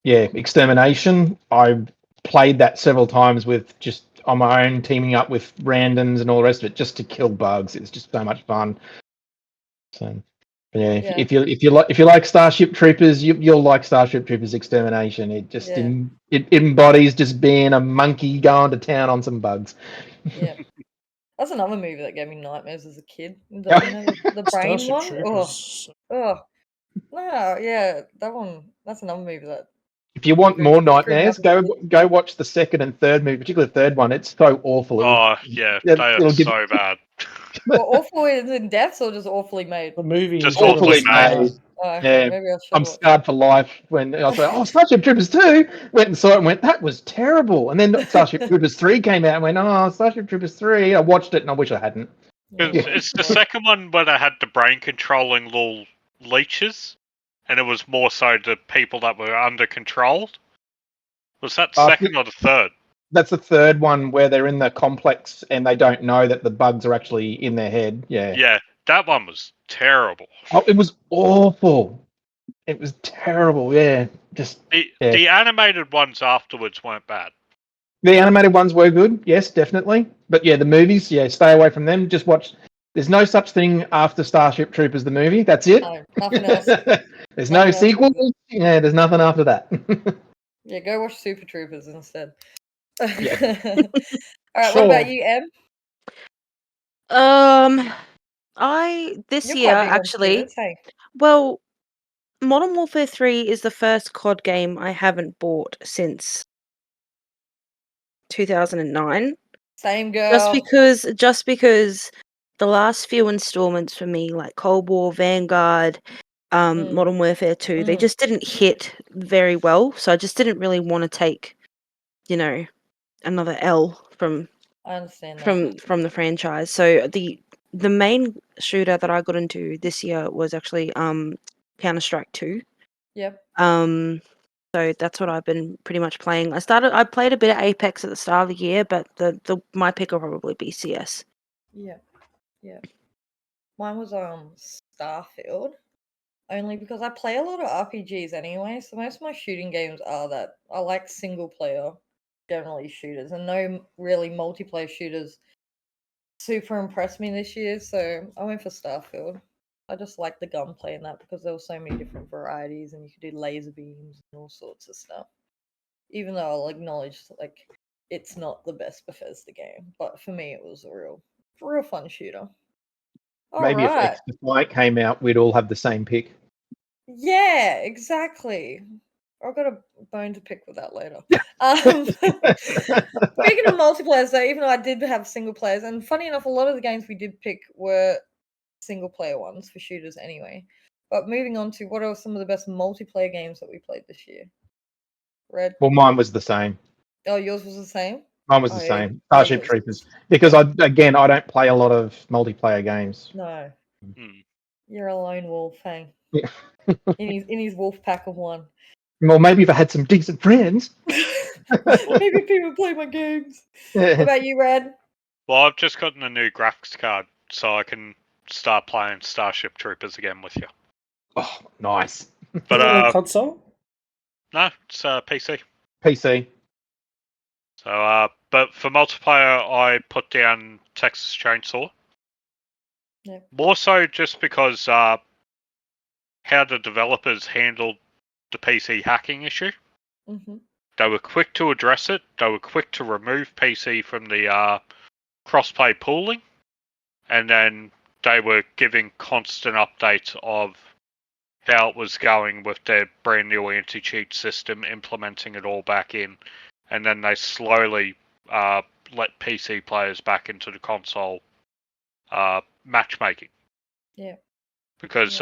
Extermination. I've played that several times with just on my own, teaming up with randoms and all the rest of it, just to kill bugs. It's just so much fun. So. If you like Starship Troopers, you'll like Starship Troopers Extermination. It just it embodies just being a monkey going to town on some bugs. Yeah, that's another movie that gave me nightmares as a kid. The brain Starship one. Troopers. No, yeah, that one. That's another movie that. If you want more nightmares, go watch the second and third movie, particularly the third one. It's so awful. Oh yeah, they are so bad. Well, awful in deaths or just awfully made? The movie just is awfully made. Okay, maybe I'm scarred for life when I was like, oh, Starship Troopers 2! Went and saw it and went, that was terrible. And then Starship Troopers 3 came out and went, oh, Starship Troopers 3. I watched it and I wish I hadn't. It's the second one where they had the brain controlling little leeches, and it was more so the people that were under control. Was that second or the third? That's the third one where they're in the complex and they don't know that the bugs are actually in their head. Yeah. Yeah, that one was terrible. Oh, it was awful. It was terrible. Yeah. The animated ones afterwards weren't bad. The animated ones were good, yes, definitely. But yeah, the movies, yeah, stay away from them. Just watch. There's no such thing after Starship Troopers, the movie. That's it. No, nothing else. There's Nothing no else. sequels. Yeah, there's nothing after that. Yeah, go watch Super Troopers instead. Yeah. All right, Sure. what about you, Em? This You're year quite big on actually. shooters, hey? Well, Modern Warfare 3 is the first COD game I haven't bought since 2009. Same girl. Just because the last few installments for me, like Cold War, Vanguard, Modern Warfare 2, they just didn't hit very well. So I just didn't really want to take, another L from I understand that. from the franchise. So the main shooter that I got into this year was actually Counter-Strike 2. Yep. So that's what I've been pretty much playing. I played a bit of Apex at the start of the year, but my pick will probably be CS. Yeah. Yeah. Mine was Starfield. Only because I play a lot of RPGs anyway, so most of my shooting games are that. I like single player, generally shooters, and no really multiplayer shooters super impressed me this year, so I went for Starfield. I just like the gunplay in that because there were so many different varieties and you could do laser beams and all sorts of stuff. Even though I'll acknowledge like it's not the best Bethesda game, but for me it was a real fun shooter. Maybe if Alright. Extra Flight came out, we'd all have the same pick. Yeah, exactly. I've got a bone to pick with that later. Speaking of multiplayer, though, even though I did have single players, and funny enough, a lot of the games we did pick were single player ones for shooters anyway. But moving on to what are some of the best multiplayer games that we played this year? Red. Well, mine was the same. Oh, yours was the same? Mine was Oh, the yeah. same. Yeah, Starship yours Troopers. was- Because I don't play a lot of multiplayer games. No. Hmm. You're a lone wolf, hey. Yeah. in his wolf pack of one. Well, maybe if I had some decent friends. Maybe people play my games. What about you, Red? Well, I've just gotten a new graphics card, so I can start playing Starship Troopers again with you. Oh, nice. But Is it on console? no, it's PC. PC. So, but for multiplayer, I put down Texas Chainsaw. Yeah. More so just because how the developers handled the PC hacking issue. Mm-hmm. They were quick to address it. They were quick to remove PC from the crossplay pooling, and then they were giving constant updates of how it was going with their brand new anti-cheat system, implementing it all back in, and then they slowly let PC players back into the console matchmaking. Yeah. Because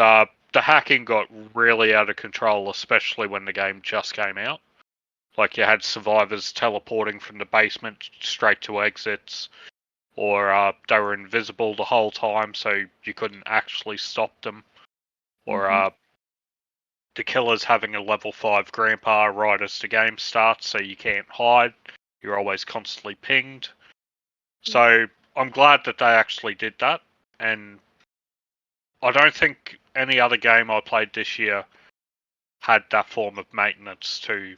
the hacking got really out of control, especially when the game just came out. Like you had survivors teleporting from the basement straight to exits, or they were invisible the whole time, so you couldn't actually stop them. Or the killer's having a level 5 grandpa right as the game starts, so you can't hide. You're always constantly pinged. So I'm glad that they actually did that, and I don't think any other game I played this year had that form of maintenance to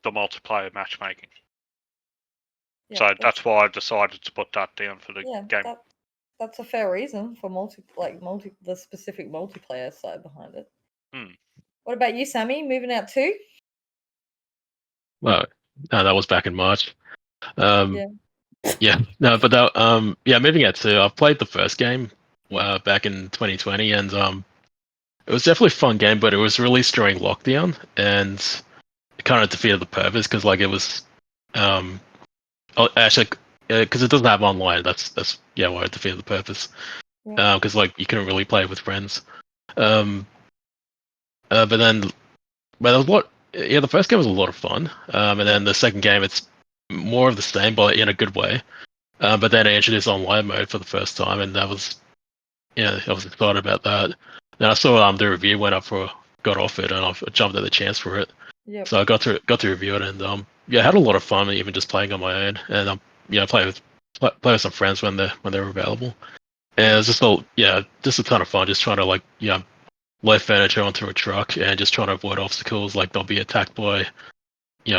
the multiplayer matchmaking. Yeah, So that's why I decided to put that down for the game. That's a fair reason for the specific multiplayer side behind it. Hmm. What about you, Sammy? Moving out too? Well, no, that was back in March. Yeah. Yeah, no, but that, moving out to, I've played the first game back in 2020, and it was definitely a fun game, but it was released during lockdown, and it kind of defeated the purpose because like it was, actually, because it doesn't have online. That's why it defeated the purpose. Yeah. Because like you couldn't really play with friends. But there was a lot. Yeah, the first game was a lot of fun. And then the second game, it's more of the same, but in a good way. But then I introduced online mode for the first time, and that was, I was excited about that. Then I saw the review got offered, and I jumped at the chance for it. Yep. So I got to review it, and I had a lot of fun, even just playing on my own, and play with some friends when they're available. And it was just a ton of fun, just trying to load furniture onto a truck and just trying to avoid obstacles, like they'll be attacked by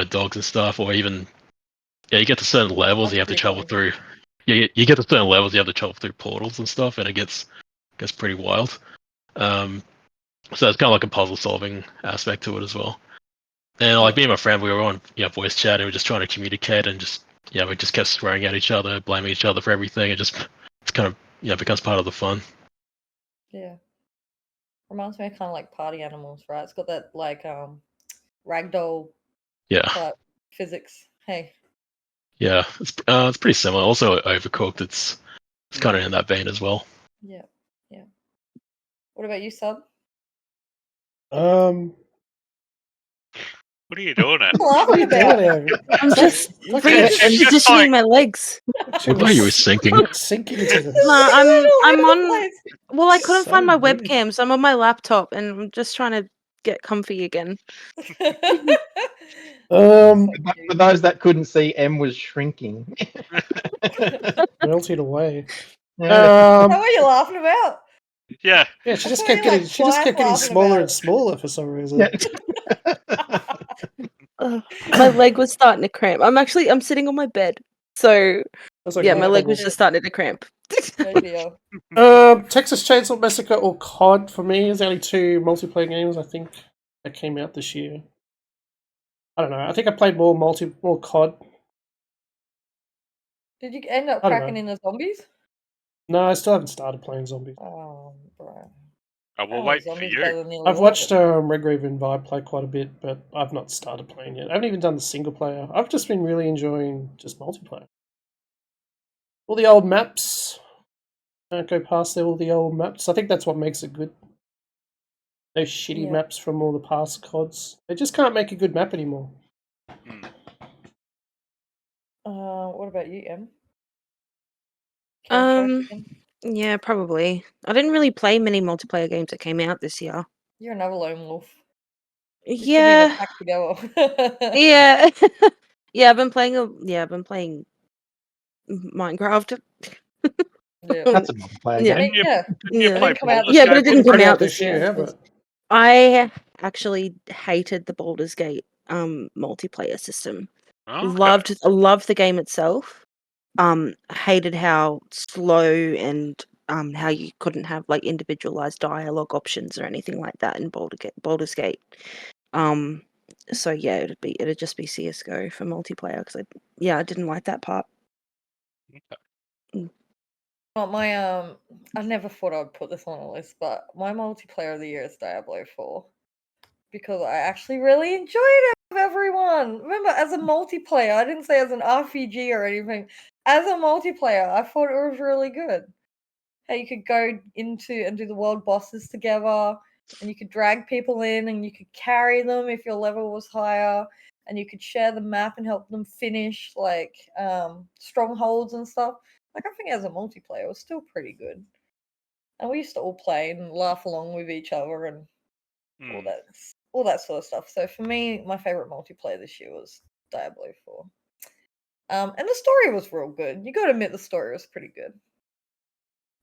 dogs and stuff, or even Yeah, you get to certain levels, That's you have to pretty travel cool. through. Yeah, you get to certain levels, you have to travel through portals and stuff, and it gets pretty wild. So it's kind of like a puzzle solving aspect to it as well. And like me and my friend, we were on voice chat, and we were just trying to communicate, and just we just kept swearing at each other, blaming each other for everything, and just it's kind of becomes part of the fun. Yeah. Reminds me of kind of like Party Animals, right? It's got that like ragdoll Yeah, type physics. Hey. yeah, it's pretty similar. Also, Overcooked, it's kind of in that vein as well. Yeah. Yeah. What about you, Sub? Um, What are you doing at? Laughing what are you about? doing here? I'm just Okay. repositioning my legs. I thought you were sinking. Sinking into this. No, I'm on. Place. Well, I couldn't So find my weird. webcam, so I'm on my laptop, and I'm just trying to get comfy again. For those that couldn't see, M was shrinking. Melted away. Yeah. Is that what you're laughing about? Yeah. Yeah, she I just thought kept you, getting like, she just kept getting laughing smaller about and it. smaller for some reason. Yeah. My leg was starting to cramp. I'm sitting on my bed, so That's okay, yeah, no my leg was problem. just starting to cramp. No deal. Texas Chainsaw Massacre or COD for me is the only two multiplayer games I think that came out this year. I don't know. I think I played more COD. Did you end up I don't cracking know. in the zombies? No, I still haven't started playing zombies. Oh, bro. I will Apparently wait for zombies you. better than nearly I've all of watched it. Redgrave and Vibe play quite a bit, but I've not started playing yet. I haven't even done the single player. I've just been really enjoying just multiplayer. All the old maps. Don't go past all the old maps. I think that's what makes it good. Those shitty Yeah. maps from all the past CODs. They just can't make a good map anymore. What about you, Em? Yeah, probably. I didn't really play many multiplayer games that came out this year. You're another lone wolf. We should be in Yeah, a pack together. yeah, yeah. I've been playing Minecraft. Yeah. That's a multiplayer Yeah. I mean, game. yeah. Didn't you Yeah. play It didn't come out Baldur's Yeah, but Gate it didn't one? come Pretty out out this year. but I actually hated the Baldur's Gate multiplayer system. Oh, okay. Loved the game itself. Hated how slow and how you couldn't have like individualized dialogue options or anything like that in Baldur's Gate. So yeah, it'd just be CS:GO for multiplayer because I didn't like that part. Well, my I never thought I'd put this on a list, but my multiplayer of the year is Diablo 4 because I actually really enjoyed it with everyone. Remember, as a multiplayer, I didn't say as an RPG or anything. As a multiplayer, I thought it was really good. How you could go into and do the world bosses together, and you could drag people in, and you could carry them if your level was higher, and you could share the map and help them finish like strongholds and stuff. Like, I think as a multiplayer, it was still pretty good. And we used to all play and laugh along with each other and all that sort of stuff. So for me, my favorite multiplayer this year was Diablo 4. And the story was real good. You got to admit the story was pretty good.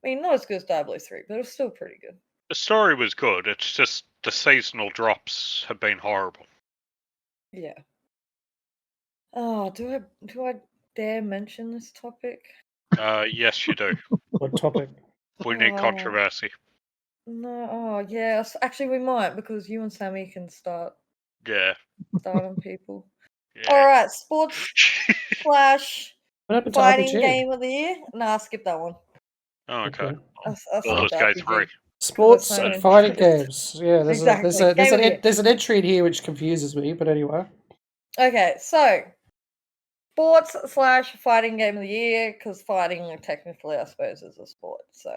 I mean, not as good as Diablo 3, but it was still pretty good. The story was good. It's just the seasonal drops have been horrible. Yeah. Oh, do I dare mention this topic? Yes, you do. what topic? We need controversy. No, oh yes. Actually, we might because you and Sammy can start Yeah. starting people. Yeah. All right, sports / What happened to fighting RPG? game of the year. Nah, skip that one. Oh, okay. I'll Baldur's skip Gate RPG. 3. Sports no and fighting interest. games. Yeah, there's Exactly. there's an entry in here which confuses me, but anyway. Okay, so sports / fighting game of the year because fighting technically, I suppose, is a sport. So,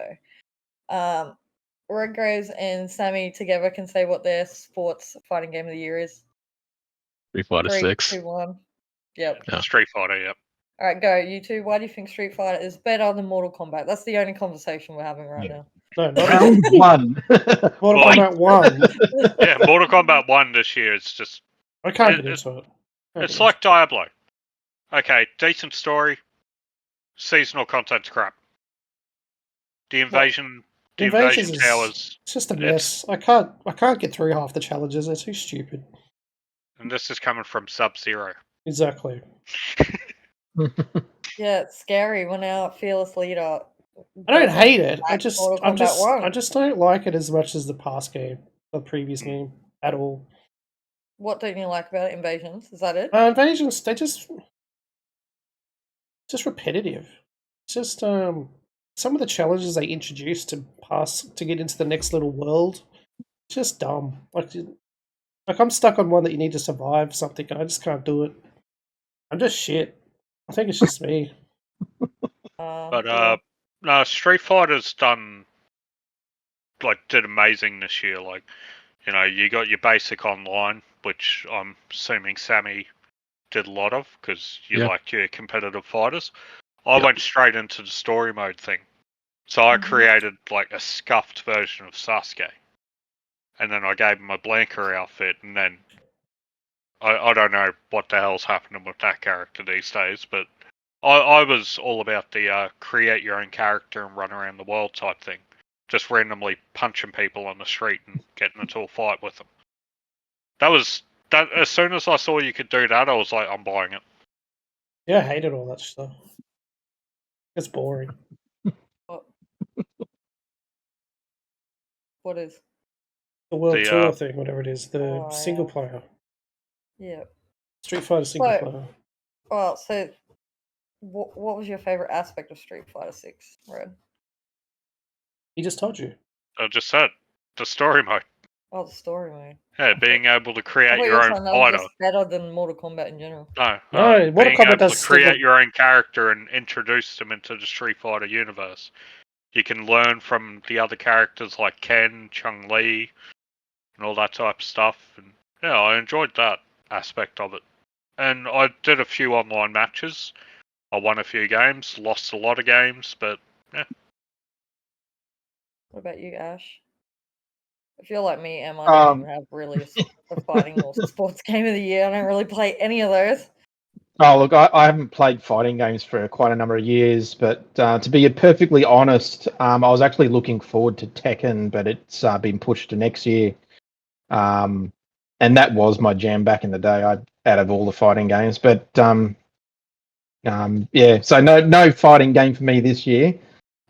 Redgraves and Sammy together can say what their sports fighting game of the year is. Street Fighter 3, 6. 2, 1. Yep. Yeah. Street Fighter, yep. All right, go. You two. Why do you think Street Fighter is better than Mortal Kombat? That's the only conversation we're having right now. No, not Round one. Mortal Like- Kombat 1. Yeah, Mortal Kombat 1 this year is just... I can't get into it. It's like Diablo. Okay, decent story. Seasonal content's crap. The invasion Invasions is towers, it's just a mess. I can't get through half the challenges. They're too stupid. and this is coming from Sub-Zero. Exactly. Yeah, it's scary when our fearless leader. I don't goes hate into it. Mortal Kombat 1. I just don't like it as much as the past game, the previous game, at all. What don't you like about it? Invasions? Is that it? Invasions, they just repetitive. It's just some of the challenges they introduced to get into the next little world, just dumb. Like I'm stuck on one that you need to survive something, and I just can't do it. I'm just shit. I think it's just me. But no, Street Fighter's did amazing this year. Like, you got your basic online, which I'm assuming Sammy did a lot of because you like your competitive fighters. I went straight into the story mode thing. So I created like a scuffed version of Sasuke. And then I gave him a Blanca outfit, and then I don't know what the hell's happening with that character these days, but I was all about the create your own character and run around the world type thing. Just randomly punching people on the street and getting into a fight with them. That as soon as I saw you could do that, I was like, I'm buying it. Yeah, I hated all that stuff. It's boring. What is? The World Tour thing, whatever it is, the single player. Yeah. Street Fighter single player. Well, so what was your favorite aspect of Street Fighter 6, Red? He just told you. I just said the story mode. Oh, the story mode. Yeah, being able to create your own fighter. Just better than Mortal Kombat in general. No, Mortal Kombat does create your own character and introduce them into the Street Fighter universe. You can learn from the other characters like Ken, Chun-Li, and all that type of stuff. And yeah, I enjoyed that aspect of it. And I did a few online matches. I won a few games, lost a lot of games, but yeah. What about you, Ash? If you're like me, Em, I don't even have really a fighting or sports game of the year. I don't really play any of those. Oh, look, I haven't played fighting games for quite a number of years, but to be perfectly honest, I was actually looking forward to Tekken, but it's been pushed to next year. And that was my jam back in the day, out of all the fighting games. But yeah, so no fighting game for me this year.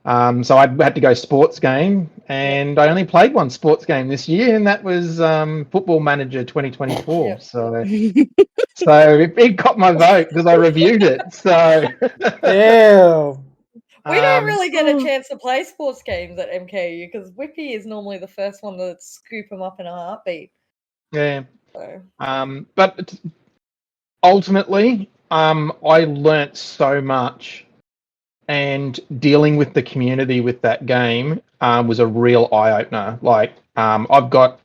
So I had to go sports game, and I only played one sports game this year, and that was Football Manager 2024. Yep. So it got my vote because I reviewed it. So yeah. We don't really get a chance to play sports games at MKAU because Whippy is normally the first one to scoop them up in a heartbeat. Yeah. So. But ultimately, I learnt so much. And dealing with the community with that game was a real eye-opener. Like, I've got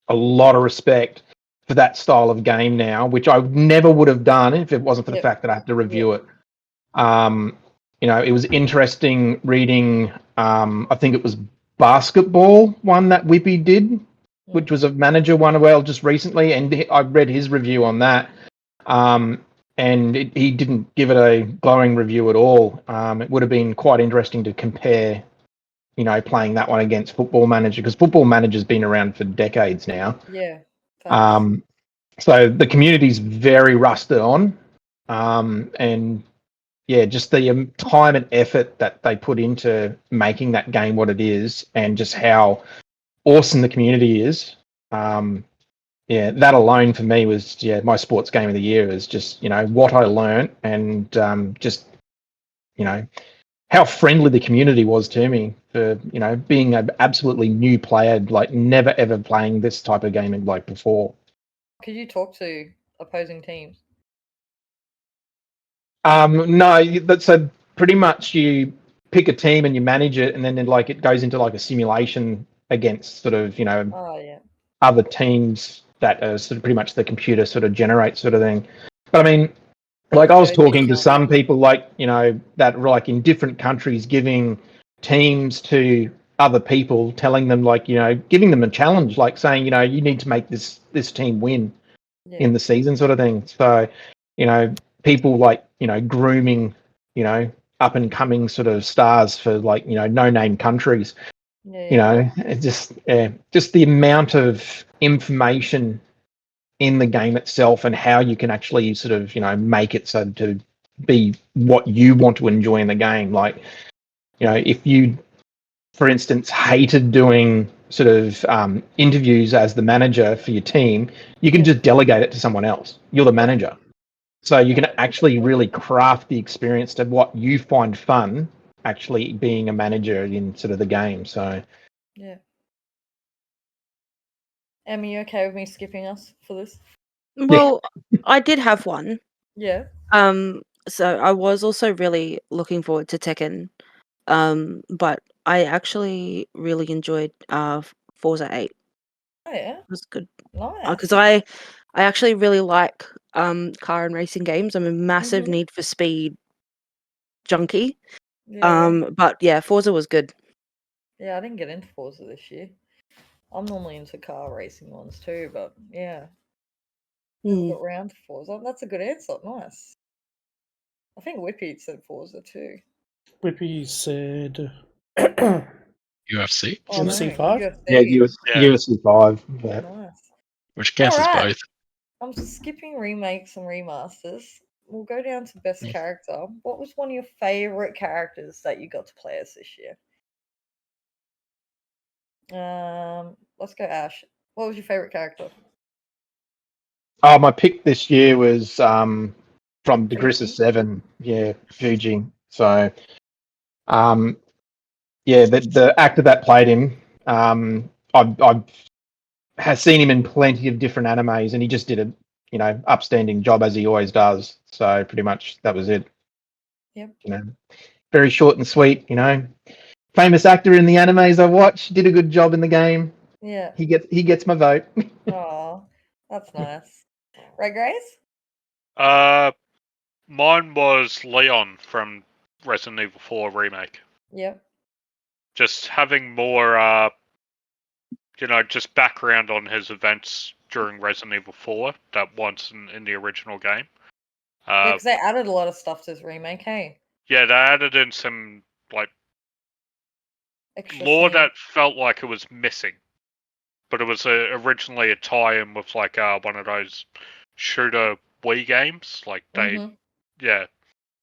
a lot of respect for that style of game now, which I never would have done if it wasn't for the fact that I had to review it. It was interesting reading, I think it was basketball one that Whippy did, which was a manager one just recently, and I read his review on that. And he didn't give it a glowing review at all. It would have been quite interesting to compare, playing that one against Football Manager, because Football Manager's been around for decades now. Yeah. So the community's very rusted on. And yeah, just the time and effort that they put into making that game what it is, and just how awesome the community is. Yeah, that alone for me was my sports game of the year is just what I learned, and just how friendly the community was to me for being an absolutely new player, like never ever playing this type of game like before. Could you talk to opposing teams? No, so pretty much you pick a team and you manage it, and then it goes into like a simulation against sort of other teams that are sort of pretty much the computer sort of generates sort of thing. But I mean, like I was talking to some people that were like in different countries giving teams to other people, telling them giving them a challenge, like saying, you need to make this team win in the season sort of thing. So, people grooming, up and coming sort of stars for no name countries. It's just the amount of information in the game itself and how you can actually sort of make it so to be what you want to enjoy in the game. Like, if you, for instance, hated doing sort of interviews as the manager for your team, you can just delegate it to someone else. You're the manager. So you can actually really craft the experience to what you find fun, actually being a manager in sort of the game. So yeah. Em, are you okay with me skipping us for this? Well, I did have one. Yeah. So I was also really looking forward to Tekken. But I actually really enjoyed Forza 8. Oh yeah. It was good. Nice. Because I actually really like car and racing games. I'm a massive Need for Speed junkie. Yeah. But yeah, Forza was good. Yeah, I didn't get into Forza this year. I'm normally into car racing ones too, but yeah. Never got round to Forza. That's a good answer. Nice. I think Whippy said Forza too. Whippy said UFC. Oh, no, UFC 5. UFC. Yeah, UFC 5. Yeah. Nice. Which counts as Alright. both. I'm skipping remakes and remasters. We'll go down to best character. What was one of your favorite characters that you got to play as this year? Let's go Ash. What was your favorite character? Oh, my pick this year was from the Grissa Fuji? 7. Yeah, Fuji. So, yeah, the actor that played him, I've has seen him in plenty of different animes, and he just did a upstanding job as he always does. So pretty much that was it. Yep. Very short and sweet. Famous actor in the animes I watch, did a good job in the game. Yeah. He gets my vote. Oh, that's nice. Right, Grace? Mine was Leon from Resident Evil 4 Remake. Yep. Just having more, just background on his events during Resident Evil 4 that once in the original game. Yeah, because they added a lot of stuff to this remake, hey? Yeah, they added in some, Extra lore scene. that felt like it was missing. But it was originally a tie-in with, one of those shooter Wii games. Yeah.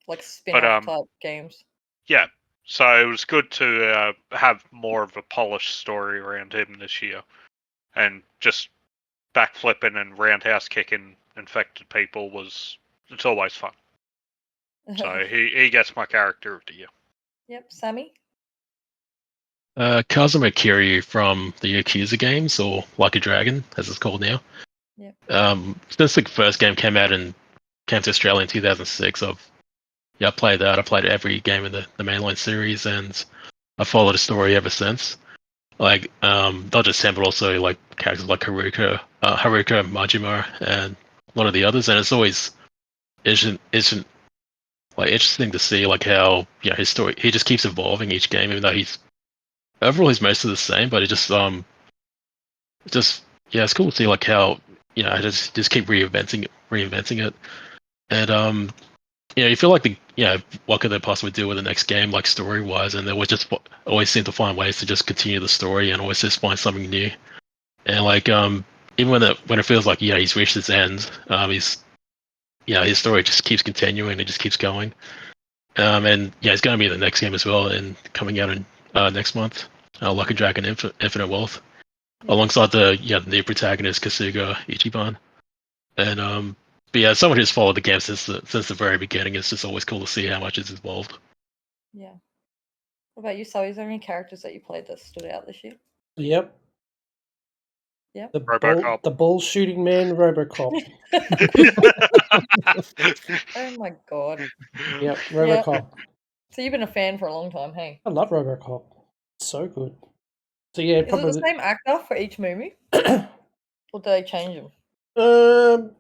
Like spin-off type games. Yeah. So it was good to have more of a polished story around him this year. And just backflipping and roundhouse kicking infected people it's always fun. So he gets my character of the year. Yep, Sammy? Kazuma Kiryu from the Yakuza games, or Like a Dragon, as it's called now. Yep. Since the first game came to Australia in 2006, I played that. I played every game in the mainline series, and I followed the story ever since. Like, not just him, but also like characters like Haruka Majima, and a lot of the others. And it's always interesting to see like how his story. He just keeps evolving each game, even though overall he's mostly the same. But it's cool to see like how just keep reinventing it, and you feel like what could they possibly do with the next game, like story wise, and they would just always seem to find ways to just continue the story and always just find something new. And like even when it feels like he's reached its end, his story just keeps continuing, it just keeps going. And it's going to be in the next game as well, and coming out in next month, Like a Dragon Infinite Wealth, alongside the new protagonist Kasuga Ichiban. And but yeah, someone who's followed the game since the very beginning, it's just always cool to see how much is involved. Yeah. What about you, Sully? Is there any characters that you played that stood out this year? Yep. Yep. The bull shooting man, Robocop. Oh my god. Yep, Robocop. So you've been a fan for a long time, hey? I love Robocop. So good. So yeah, Is it the same actor for each movie? Or do they change him?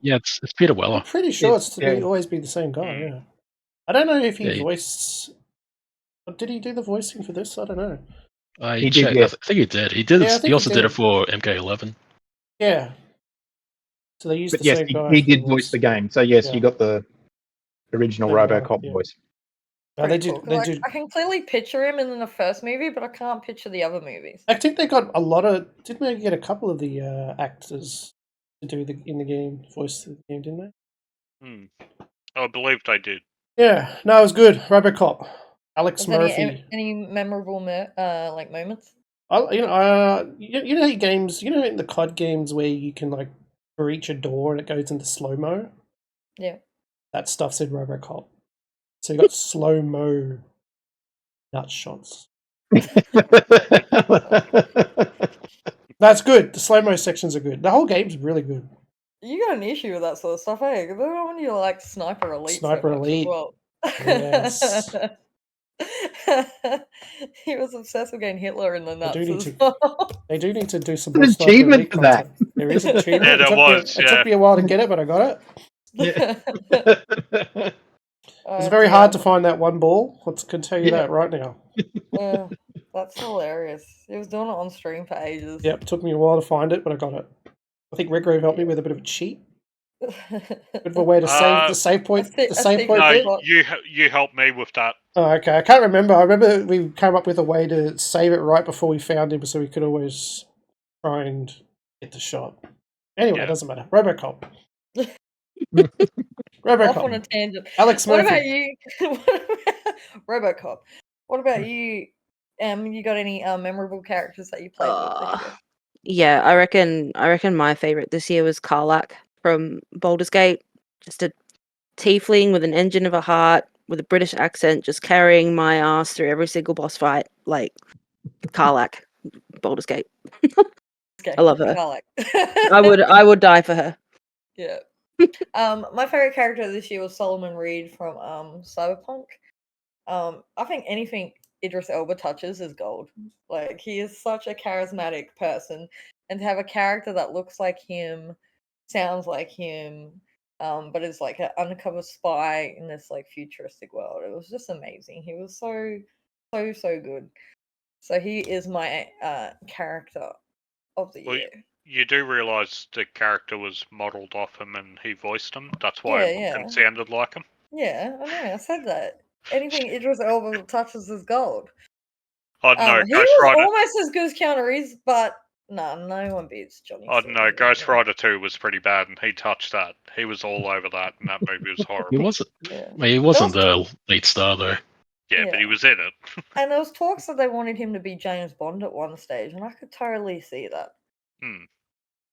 Yeah, it's Peter Weller. I'm pretty sure it's always be the same guy. Yeah, I don't know if he voiced. Did he do the voicing for this? I don't know. He did. Yeah. I think he did. He did. He also did it for MK11. Yeah. So they used but the yes, same guy. He did voice the game. So yes, you got the original Robocop voice. Cool, I can clearly picture him in the first movie, but I can't picture the other movies. I think they got a lot of. Didn't they get a couple of the actors to do in the game voice the game? Didn't they? I believe they did. Yeah, no, it was good. RoboCop, Alex Was Murphy. any memorable like moments? You know games. You know in the COD games where you can like breach a door and it goes into slow mo. Yeah. That stuff's in RoboCop. So you got slow mo nut shots. That's good. The slow mo sections are good. The whole game's really good. You got an issue with that sort of stuff, eh? Because I don't want you to like Sniper Elite Sniper so much Elite. as well. Yes. He was obsessed with getting Hitler in the They do nuts need as to. well. They do need to do some An more Sniper achievement Elite for that. content. There is an achievement. Yeah, there was, It took me a while to get it, but I got it. Yeah. It's very hard to find that one ball. I can tell you Yeah. that right now. That's hilarious. He was doing it on stream for ages. Yep, took me a while to find it, but I got it. I think Redgrave helped me with a bit of a cheat. Bit of a way to save the save point. The save point No, bit. you helped me with that. Oh, okay. I can't remember. I remember we came up with a way to save it right before we found him, so we could always try and get the shot. Anyway, it doesn't matter. RoboCop. Off on a tangent. Alex Murphy. What about you? RoboCop. What about you? You got any memorable characters that you played with this year? Yeah, I reckon my favorite this year was Karlak from Baldur's Gate. Just a tiefling with an engine of a heart, with a British accent, just carrying my ass through every single boss fight. Like Karlak, Baldur's Gate. I love her. Karlak. I would die for her. Yeah. My favorite character this year was Solomon Reed from Cyberpunk. I think anything Idris Elba touches is gold. Like he is such a charismatic person, and to have a character that looks like him, sounds like him, but is like an undercover spy in this like futuristic world. It was just amazing. He was so good. So he is my character of the year. You do realise the character was modelled off him and he voiced him. That's why it sounded like him. Yeah, I know. I said that. Anything Idris Elba touches is gold. I don't know. He was almost as good as Keanu Reeves, but no one beats Johnny. I don't know. Ghost Rider 2 was pretty bad, and he touched that. He was all over that, and that movie was horrible. He wasn't. Yeah. He wasn't the lead star though. Yeah, but he was in it. And there was talks that they wanted him to be James Bond at one stage, and I could totally see that.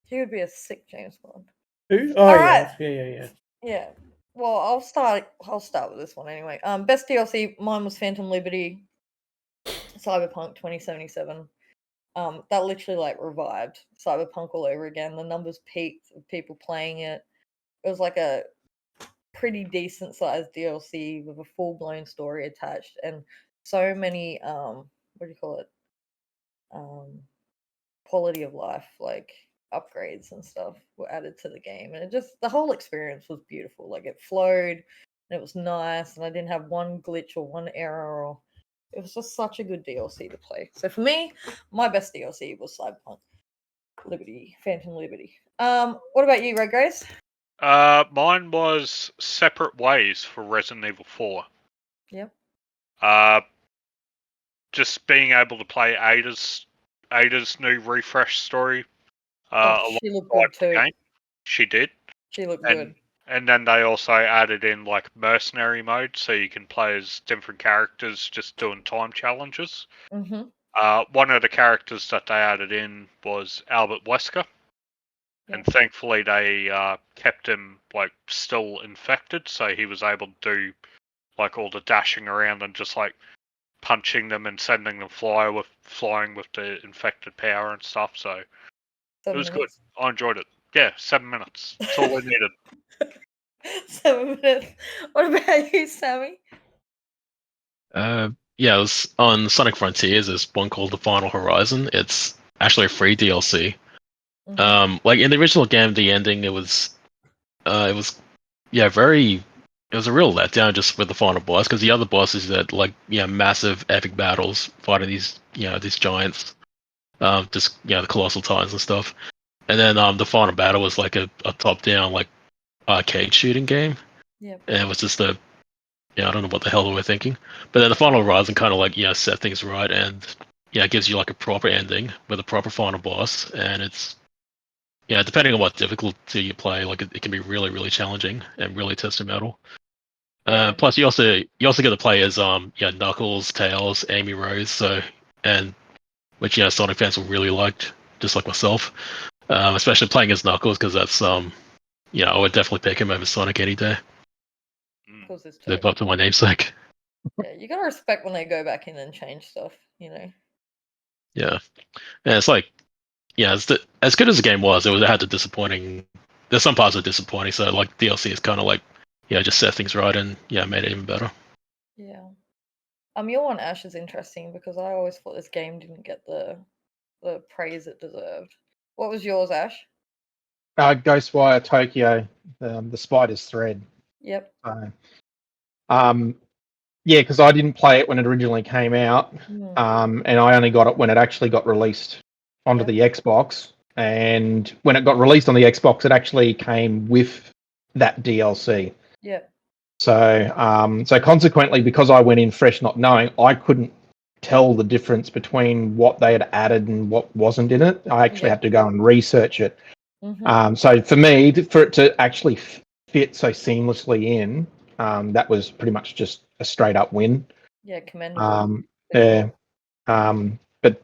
He would be a sick James Bond. Who? Oh, right. Yeah. Yeah. Well, I'll start with this one anyway. Best DLC, mine was Phantom Liberty, Cyberpunk 2077. That literally like revived Cyberpunk all over again. The numbers peaked of people playing it. It was like a pretty decent sized DLC with a full blown story attached and so many what do you call it? Quality of life, like upgrades and stuff were added to the game, and the whole experience was beautiful. Like it flowed and it was nice, and I didn't have one glitch or one error, or it was just such a good DLC to play. So for me, my best DLC was Cyberpunk Phantom Liberty. What about you, Red Grace? Mine was Separate Ways for Resident Evil 4. Yep. Just being able to play Ada's new refresh story. She looked good too. Game. She did. She looked good. And then they also added in like mercenary mode, so you can play as different characters just doing time challenges. Mm-hmm. One of the characters that they added in was Albert Wesker. And thankfully they kept him like still infected, so he was able to do like all the dashing around and just like punching them and sending them flying with the infected power and stuff. So it was good. I enjoyed it. Yeah, 7 minutes. That's all we needed. 7 minutes. What about you, Sammy? Yeah, it was on Sonic Frontiers. There's one called The Final Horizon. It's actually a free DLC. Mm-hmm. Like in the original game, the ending it was a real letdown just with the final boss, because the other bosses that like massive epic battles fighting these giants, just the colossal titans and stuff, and then the final battle was like a top down like arcade shooting game. Yep. And it was just I don't know what the hell they were thinking, but then the Final Horizon kind of like set things right, and it gives you like a proper ending with a proper final boss, and it's depending on what difficulty you play, like it can be really, really challenging and really test your metal. Plus, you also get to play as Knuckles, Tails, Amy Rose, which Sonic fans will really like, just like myself. Especially playing as Knuckles, because that's I would definitely pick him over Sonic any day. Because it's Live up to my namesake. Yeah, you gotta respect when they go back in and change stuff, Yeah, and it's like, as good as the game was, it had the disappointing. There's some parts that are disappointing, so like DLC is kind of like, just set things right and made it even better. Yeah. Your one, Ash, is interesting because I always thought this game didn't get the praise it deserved. What was yours, Ash? Ghostwire Tokyo, the Spider's Thread. Yep. Yeah, because I didn't play it when it originally came out, and I only got it when it actually got released onto the Xbox. And when it got released on the Xbox, it actually came with that DLC. Yeah. So, so consequently, because I went in fresh, not knowing, I couldn't tell the difference between what they had added and what wasn't in it. I actually had to go and research it. So for me, for it to actually fit so seamlessly in, that was pretty much just a straight up win. Yeah, commendable. Yeah. But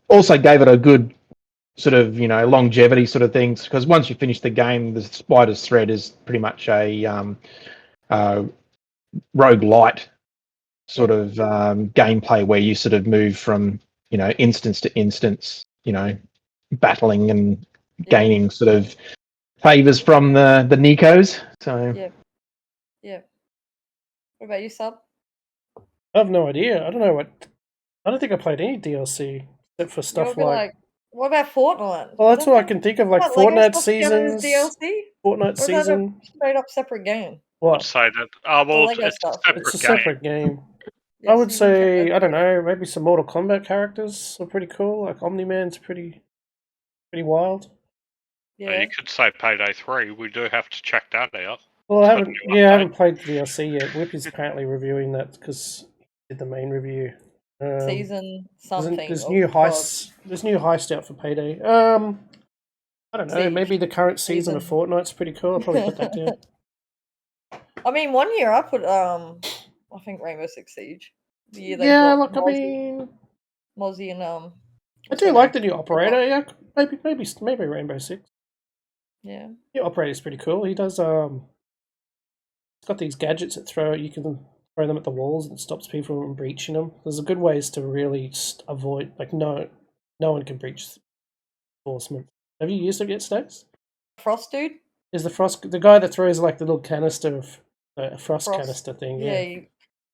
also gave it a good sort of longevity sort of things, because once you finish the game, the Spider's Thread is pretty much a roguelite sort of gameplay where you sort of move from instance to instance, battling and gaining sort of favors from the Nikos. So yeah. What about you, Sub? I have no idea. I don't know I don't think I played any DLC except for stuff like. What about Fortnite? Well, that's what I can think of, like Fortnite seasons. DLC? Fortnite season. Straight up separate game. What? I'd say that. Well, it's a separate game. I would say, I don't know, maybe some Mortal Kombat characters are pretty cool. Like Omni-Man's pretty wild. Yeah, you could say Payday 3. We do have to check that out. Well, I haven't played the DLC yet. Whip is apparently reviewing that because he did the main review. Season something. There's new heists. There's new heist out for Payday. I don't know. Maybe the current season of Fortnite's pretty cool. I'll probably put that down. I mean, 1 year I put I think Rainbow Six Siege. The year they look, Mozzie and I do like the new operator. Yeah, maybe Rainbow Six. Yeah. The operator's pretty cool. He does it's got these gadgets that you can throw them at the walls and it stops people from breaching them. There's a good ways to really avoid, like, no one can breach enforcement. Have you used it yet, Stace? Frost dude? Is the guy that throws like the little canister of a frost canister thing?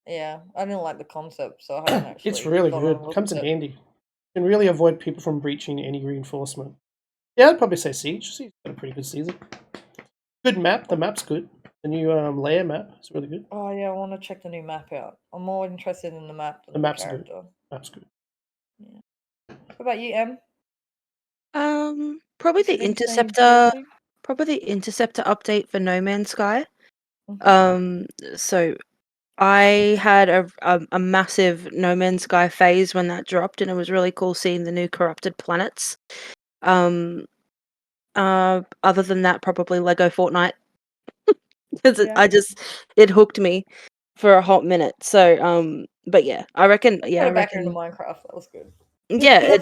Yeah. I didn't like the concept, so I haven't actually. It's really good. It comes in handy. You can really avoid people from breaching any reinforcement. Yeah, I'd probably say Siege. Siege's got a pretty good season. Good map. The map's good. The new layer map is really good. Oh yeah, I want to check the new map out. I'm more interested in the map than the map's character. good. Map's good. Yeah. What about you, Em? Probably the Interceptor. Probably the Interceptor update for No Man's Sky. So I had a massive No Man's Sky phase when that dropped, and it was really cool seeing the new corrupted planets. Other than that, probably Lego Fortnite. Because it hooked me for a hot minute. So, but yeah, I reckon. Yeah, I back reckon into Minecraft. That was good. Yeah,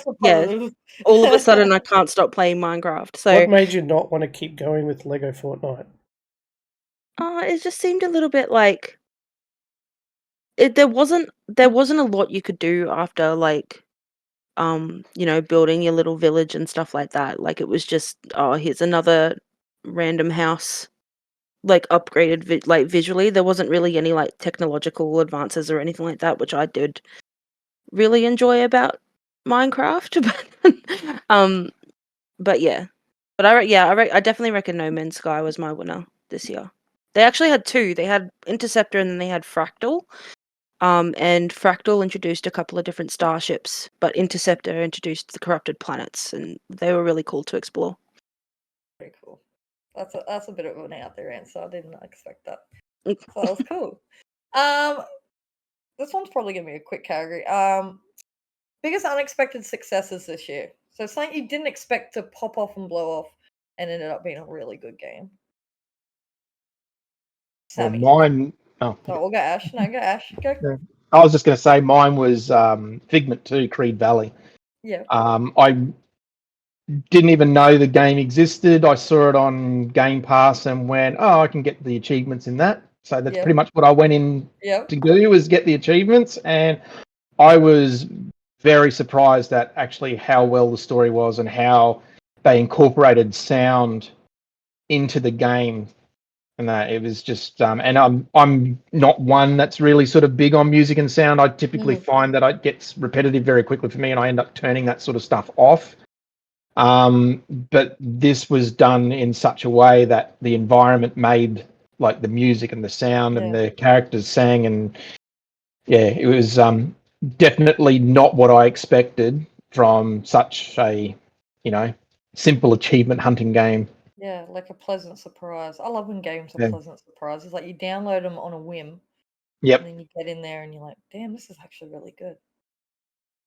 all of a sudden, I can't stop playing Minecraft. So, what made you not want to keep going with Lego Fortnite? It just seemed a little bit like there wasn't a lot you could do after, like, building your little village and stuff like that. Like, it was just, here's another random house, like, upgraded visually. There wasn't really any like technological advances or anything like that, which I did really enjoy about Minecraft. But yeah, but I definitely reckon No Man's Sky was my winner this year. They actually had two. They had Interceptor and then they had Fractal. And Fractal introduced a couple of different starships, but Interceptor introduced the corrupted planets, and they were really cool to explore. Very cool. That's a bit of an out there answer. I didn't expect that. So that was cool. This one's probably gonna be a quick category. Biggest unexpected successes this year. So something you didn't expect to pop off and blow off, and ended up being a really good game. Sammy. Well, Oh, So we'll go Ash. No, go Ash. Go. yeah. I was just going to say mine was Figment 2, Creed Valley. Yeah. I didn't even know the game existed. I saw it on Game Pass and went, oh, I can get the achievements in that. So that's pretty much what I went in to do, was get the achievements. And I was very surprised at actually how well the story was and how they incorporated sound into the game. And that it was just, and I'm not one that's really sort of big on music and sound. I typically find that it gets repetitive very quickly for me, and I end up turning that sort of stuff off. But this was done in such a way that the environment made like the music and the sound and the characters sang, and it was definitely not what I expected from such a simple achievement hunting game. Yeah, like a pleasant surprise. I love when games are pleasant surprises. Like you download them on a whim. Yep. And then you get in there and you're like, damn, this is actually really good.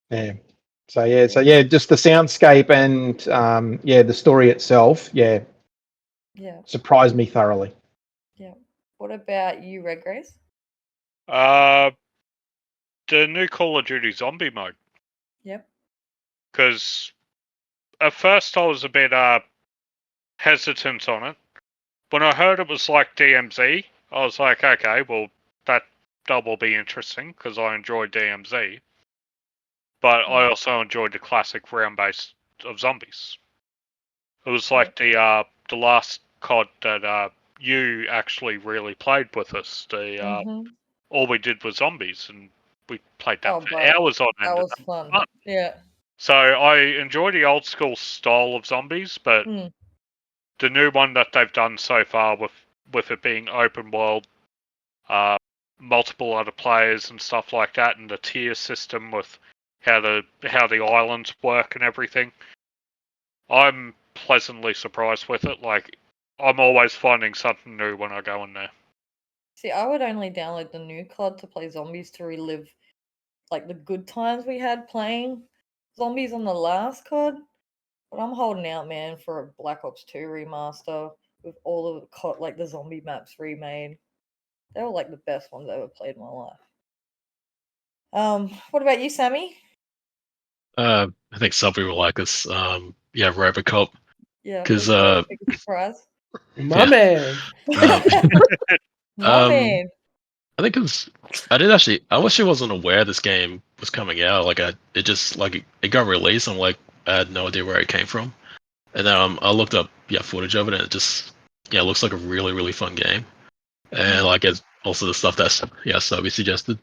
Yeah. So just the soundscape and the story itself, surprised me thoroughly. Yeah. What about you, Red Grace? The new Call of Duty zombie mode. Yep. Because at first I was a bit hesitant on it. When I heard it was like DMZ, I was like, okay, well, that will be interesting because I enjoy DMZ. But I also enjoyed the classic round-based of zombies. It was like the last COD that you actually really played with us. All we did was zombies, and we played that for hours on end. That was fun. Yeah. So I enjoy the old school style of zombies, but the new one that they've done so far with it being open world, multiple other players and stuff like that, and the tier system with how the islands work and everything, I'm pleasantly surprised with it. Like, I'm always finding something new when I go in there. See, I would only download the new COD to play zombies to relive like the good times we had playing zombies on the last COD. But I'm holding out, man, for a Black Ops 2 remaster with all of the COD, like the zombie maps remade. They were like the best ones I ever played in my life. What about you, Sammy? I think some people like this. Robocop. Yeah, because big surprise. My man. My man. I think I actually wasn't aware this game was coming out. Like it got released. I'm like, I had no idea where it came from, and then I looked up footage of it, and it just looks like a really really fun game, and like it's also the stuff that's Sobi suggested,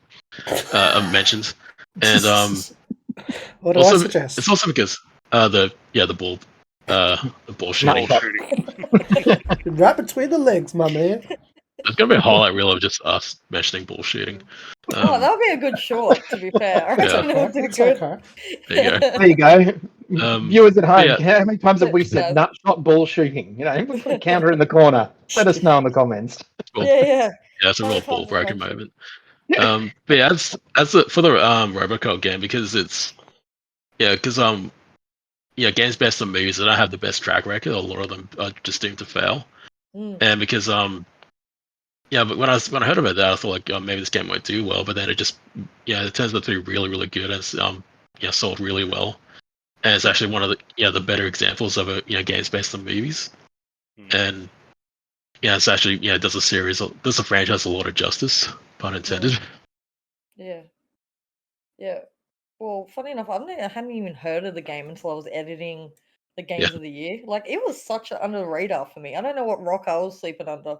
mentioned, and what do I suggest? It's also because the bullshitting. Right between the legs, my man. There's gonna be a highlight reel of just us mentioning bullshitting. That would be a good short, to be fair. Okay. There you go. Viewers at home, how many times have we said nutshot bullshooting? Put a counter in the corner. Let us know in the comments. Well, yeah, it's a real ball breaking moment. But as for the Robocop game, because it's games based on movies that don't have the best track record. A lot of them are just doomed to fail. And because but when I heard about that, I thought like maybe this game won't do well. But then it just it turns out to be really really good and it's sold really well. And it's actually one of the better examples of games based on movies. And it's actually does a franchise a lot of justice, pun intended. Yeah. Well, funny enough, I hadn't even heard of the game until I was editing the games of the year. Like it was such under the radar for me. I don't know what rock I was sleeping under.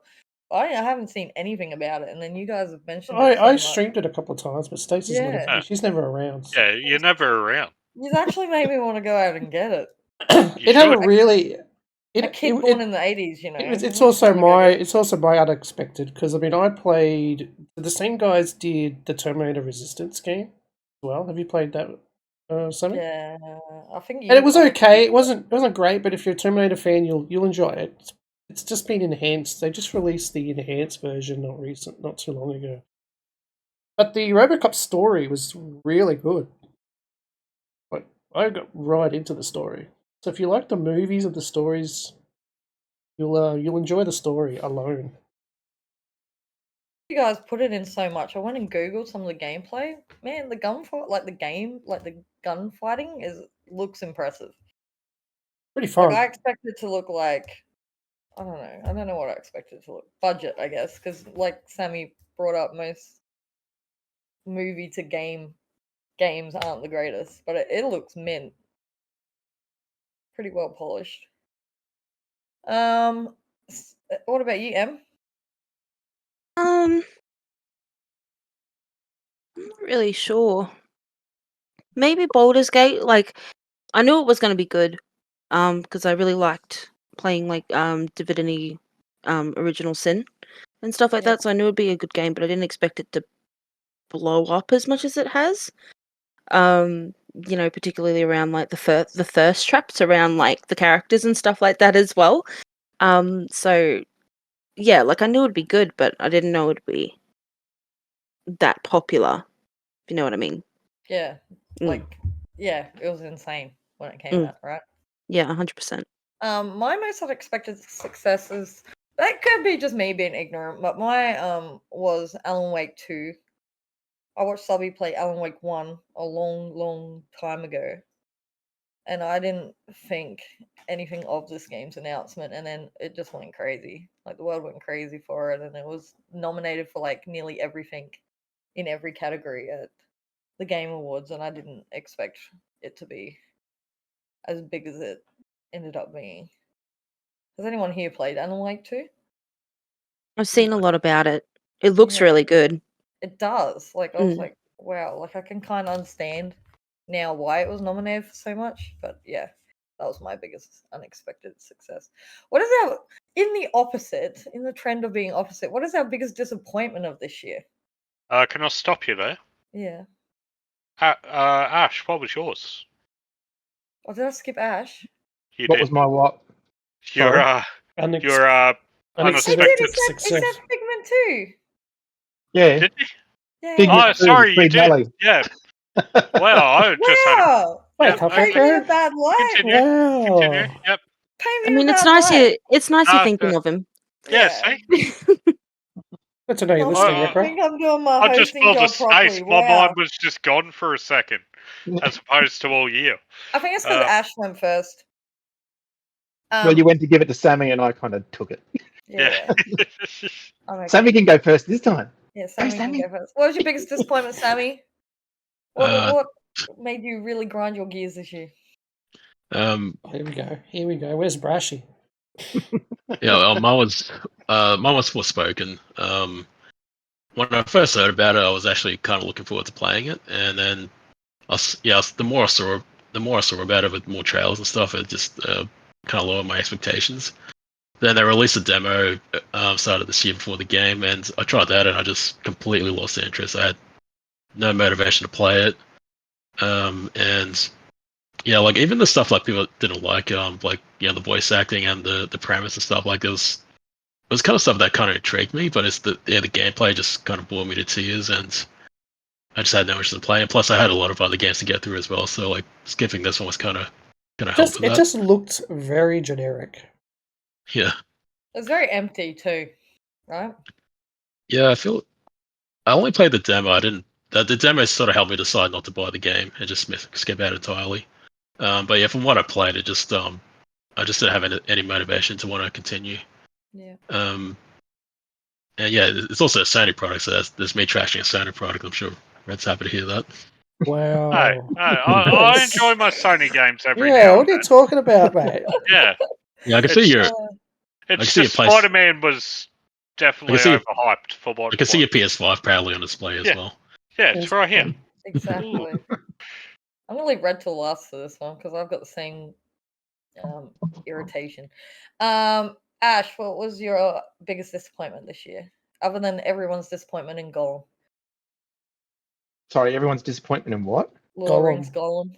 I haven't seen anything about it, and then you guys have mentioned it. I streamed it a couple of times, but Stacey's never. She's never around. So. Yeah, you're never around. You've actually made me want to go out and get it. It hadn't really. A kid born in the 80s, It's also my unexpected because I played. The same guys did the Terminator Resistance game as well. Have you played that, Sammy? Yeah, I think. And it was okay. It wasn't great, but if you're a Terminator fan, you'll enjoy it. It's just been enhanced. They just released the enhanced version not too long ago. But the Robocop story was really good. Like I got right into the story. So if you like the movies of the stories, you'll enjoy the story alone. You guys put it in so much. I went and googled some of the gameplay. Man, the gunfight, like the gunfighting looks impressive. Pretty fun. Like I expected it to look like, I don't know. I don't know what I expected it to look. Budget, I guess, because like Sammy brought up, most movie to games aren't the greatest, but it looks mint. Pretty well polished. What about you, Em? I'm not really sure. Maybe Baldur's Gate. Like, I knew it was going to be good. Because I really liked playing like Divinity, Original Sin, and stuff like that. So I knew it'd be a good game, but I didn't expect it to blow up as much as it has. Particularly around like the thirst traps around like the characters and stuff like that as well. So yeah, like I knew it'd be good, but I didn't know it'd be that popular. If you know what I mean? Yeah, it was insane when it came out, right? Yeah, 100%. My most unexpected success is, that could be just me being ignorant, but my was Alan Wake 2. I watched Subby play Alan Wake 1 a long, long time ago, and I didn't think anything of this game's announcement, and then it just went crazy. Like, the world went crazy for it, and it was nominated for like nearly everything in every category at the Game Awards, and I didn't expect it to be as big as it ended up being. Has anyone here played Alan Wake 2? I've seen a lot about it. It looks really good. It does. Like, I was like, wow, like I can kind of understand now why it was nominated for so much. But yeah, that was my biggest unexpected success. What is in the trend of being opposite, what is our biggest disappointment of this year? Can I stop you there? Yeah. Ash, what was yours? Oh, did I skip Ash? What was my what? Your Unexpected unexpected It's Ash Figment too. Yeah. Did he? Yeah. Figment Sorry, you did. Valley. Yeah. Well, I just had. Wait, Paint me in a bad light. Continue. Wow. Continue. Yep. Paint me I mean, in a it's bad nice. light. It's nice you're thinking of him. Yeah. See. Good to know you're I listening, think Rick. I'm doing my I just hosting filled a job space. properly. My Wow. mind was just gone for a second, as opposed to all year. I think it's because Ash went first. Well, you went to give it to Sammy, and I kind of took it. Yeah. Sammy can go first this time. Yeah, Sammy can go first. What was your biggest disappointment, Sammy? What made you really grind your gears this year? Here we go. Where's Brashy? Yeah, mine was Forspoken. When I first heard about it, I was actually kind of looking forward to playing it, and then the more I saw about it with more trailers and stuff, it just kind of lowered my expectations. Then they released a demo started this year before the game, and I tried that, and I just completely lost the interest. I had no motivation to play it, and yeah, like even the stuff like people didn't like, the voice acting and the premise and stuff, like it was kind of stuff that kind of intrigued me, but it's the gameplay just kind of bore me to tears, and I just had no interest in playing. Plus, I had a lot of other games to get through as well, so like skipping this one was kind of helpful. It just looked very generic. Yeah. It was very empty too, right? Yeah, I only played the demo. I didn't. The demo sort of helped me decide not to buy the game and just skip out entirely. But yeah, from what I played, it just I just didn't have any motivation to want to continue. Yeah. And yeah, it's also a Sony product, so there's me trashing a Sony product. I'm sure Red's happy to hear that. Wow. I enjoy my Sony games every now Yeah, and what are you then. talking about, mate? Yeah. Yeah, I can see your. It's just Spider-Man was definitely overhyped for what. I can see your PS5 proudly on display as well. Yeah, it's right here. Exactly. I'm gonna leave Red till last for this one because I've got the same irritation. Ash, what was your biggest disappointment this year, other than everyone's disappointment in Gollum? Sorry, everyone's disappointment in what? Lord Rings Gollum.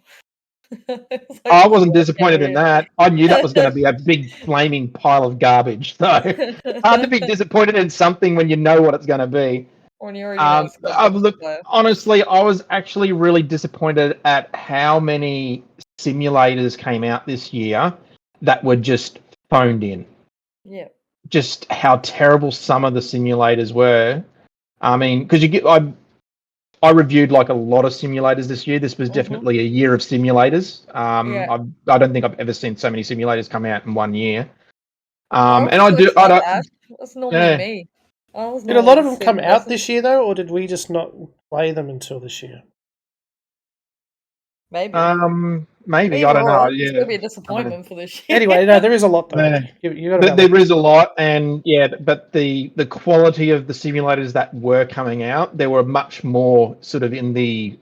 Like, I wasn't disappointed in that. I knew that was going to be a big flaming pile of garbage. So hard to be disappointed in something when you know what it's going to be. When you already know honestly, I was actually really disappointed at how many simulators came out this year that were just phoned in. Yeah. Just how terrible some of the simulators were. I mean, because I reviewed like a lot of simulators this year. This was definitely a year of simulators. I don't think I've ever seen so many simulators come out in 1 year. And I do. I don't. That's normally me. Did a lot of them come out this year though, or did we just not play them until this year? Maybe. Maybe I don't know. It's gonna be a disappointment for this year. Anyway, no, there is a lot though. There is a lot, and but the quality of the simulators that were coming out, they were much more sort of in the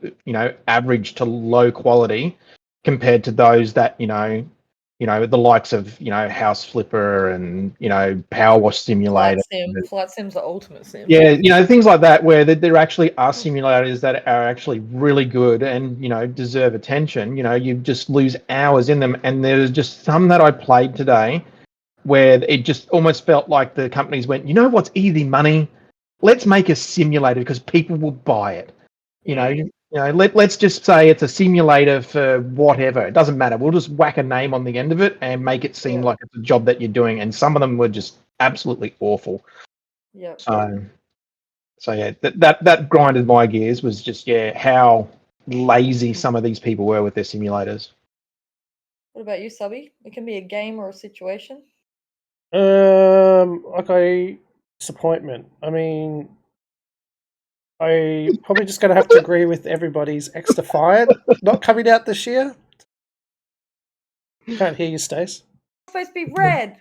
average to low quality compared to those that the likes of House Flipper and Power Wash Simulator. Flight Sim's the ultimate sim. Yeah, things like that where there actually are simulators that are actually really good and deserve attention. You just lose hours in them, and there's just some that I played today where it just almost felt like the companies went, what's easy money? Let's make a simulator because people will buy it. Let's just say it's a simulator for whatever. It doesn't matter. We'll just whack a name on the end of it and make it seem like it's a job that you're doing. And some of them were just absolutely awful. Yeah. So yeah, that grinded my gears was just how lazy some of these people were with their simulators. What about you, Subby? It can be a game or a situation. Okay, disappointment. I mean, I probably just going to have to agree with everybody's X-Defiant not coming out this year. Can't hear you, Stace. It's supposed to be red.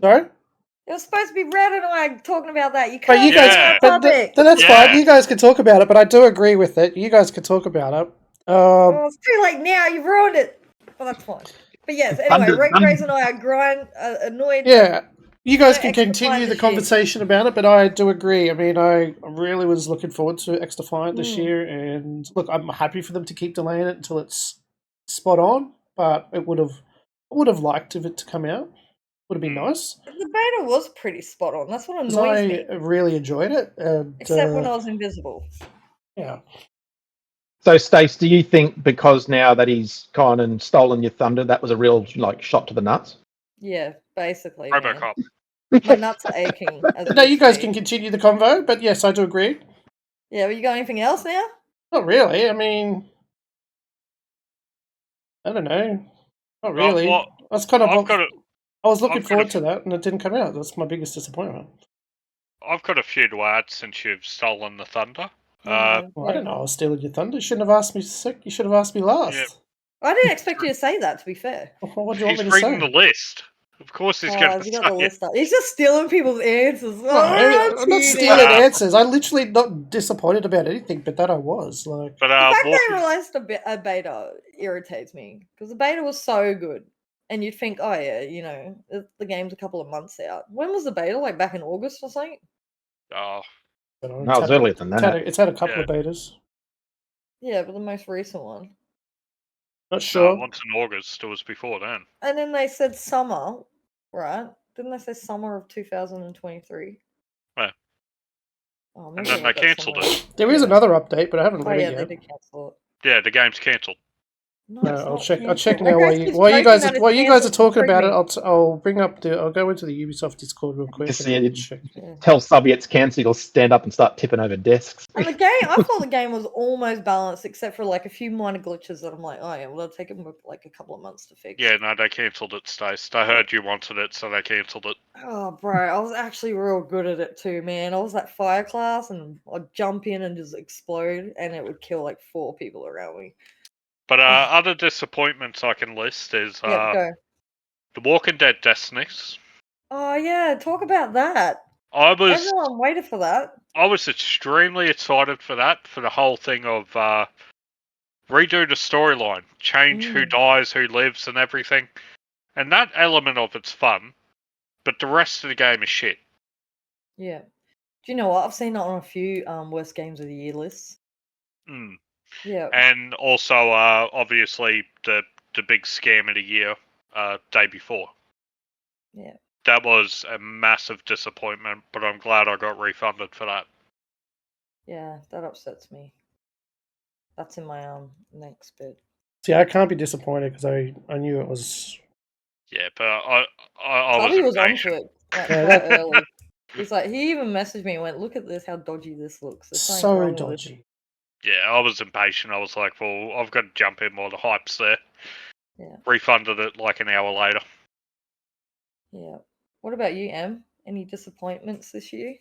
Sorry? It was supposed to be red, and I'm talking about that. You But can't. you guys, that's fine. You guys can talk about it, but I do agree with it. You guys can talk about it. It's too late now. You've ruined it. But that's fine. But yes, anyway, Grace and I are annoyed. Yeah. You guys can continue the conversation about it, but I do agree. I mean, I really was looking forward to X-Defiant this year, and look, I'm happy for them to keep delaying it until it's spot on, but I would have liked it to come out. Would have been nice. The beta was pretty spot on. That's what annoys me. I really enjoyed it. Except when I was invisible. Yeah. So, Stace, do you think because now that he's gone and stolen your thunder, that was a real shot to the nuts? Yeah, basically. Robocop. My nuts are aching. No, you guys can continue the convo, but yes, I do agree. Yeah, but you got anything else now? Not really. I mean, I don't know. Not really. That's kind of I was looking forward to that, and it didn't come out. That's my biggest disappointment. I've got a few to add since you've stolen the thunder. I don't know. I was stealing your thunder. You shouldn't have asked me. You should have asked me last. Yeah. I didn't expect you to say that. To be fair. What do you want me to say? say? He's reading the list. Of course, he's going to say the list up. He's just stealing people's answers. No, I'm not stealing answers. I'm literally not disappointed about anything, but that I was like. But the fact they released a beta irritates me because the beta was so good. And you'd think, oh yeah, the game's a couple of months out. When was the beta? Like back in August or something? Oh, no, it's earlier than that. It's had a couple of betas. Yeah, but the most recent one. Not sure. Once in August, it was before then. And then they said summer, right? Didn't they say summer of 2023? Yeah. Oh, and then they cancelled it. There is another update, but I haven't read it yet. They did cancel it. Yeah, the game's cancelled. No, I'll check now. While you guys are talking about it, I'll bring up I'll go into the Ubisoft Discord real quick. Tell Subby it's cancelled. He'll stand up and start tipping over desks. And the game, I thought the game was almost balanced, except for like a few minor glitches that I'm like, oh yeah, well, it'll take them like a couple of months to fix. Yeah, no, they cancelled it, Stace. I heard you wanted it, so they cancelled it. Oh, bro, I was actually real good at it too, man. I was that fire class, and I'd jump in and just explode, and it would kill like 4 people around me. But other disappointments I can list is go. The Walking Dead Destinies. Oh yeah, talk about that. Everyone waited for that. I was extremely excited for that, for the whole thing of redo the storyline, change who dies, who lives, and everything. And that element of it's fun, but the rest of the game is shit. Yeah. Do you know what? I've seen that on a few worst games of the year lists. Yeah. And also, obviously, the big scam of the year, day before. Yeah. That was a massive disappointment, but I'm glad I got refunded for that. Yeah, that upsets me. That's in my next bit. See, I can't be disappointed because I knew it was. Yeah, but I was on to it quite early. He's like, he even messaged me and went, "Look at this, how dodgy this looks." There's something So wrong with this." dodgy. Yeah, I was impatient. I was like, well, I've got to jump in while the hype's there. Yeah. Refunded it like an hour later. Yeah. What about you, Em? Any disappointments this year?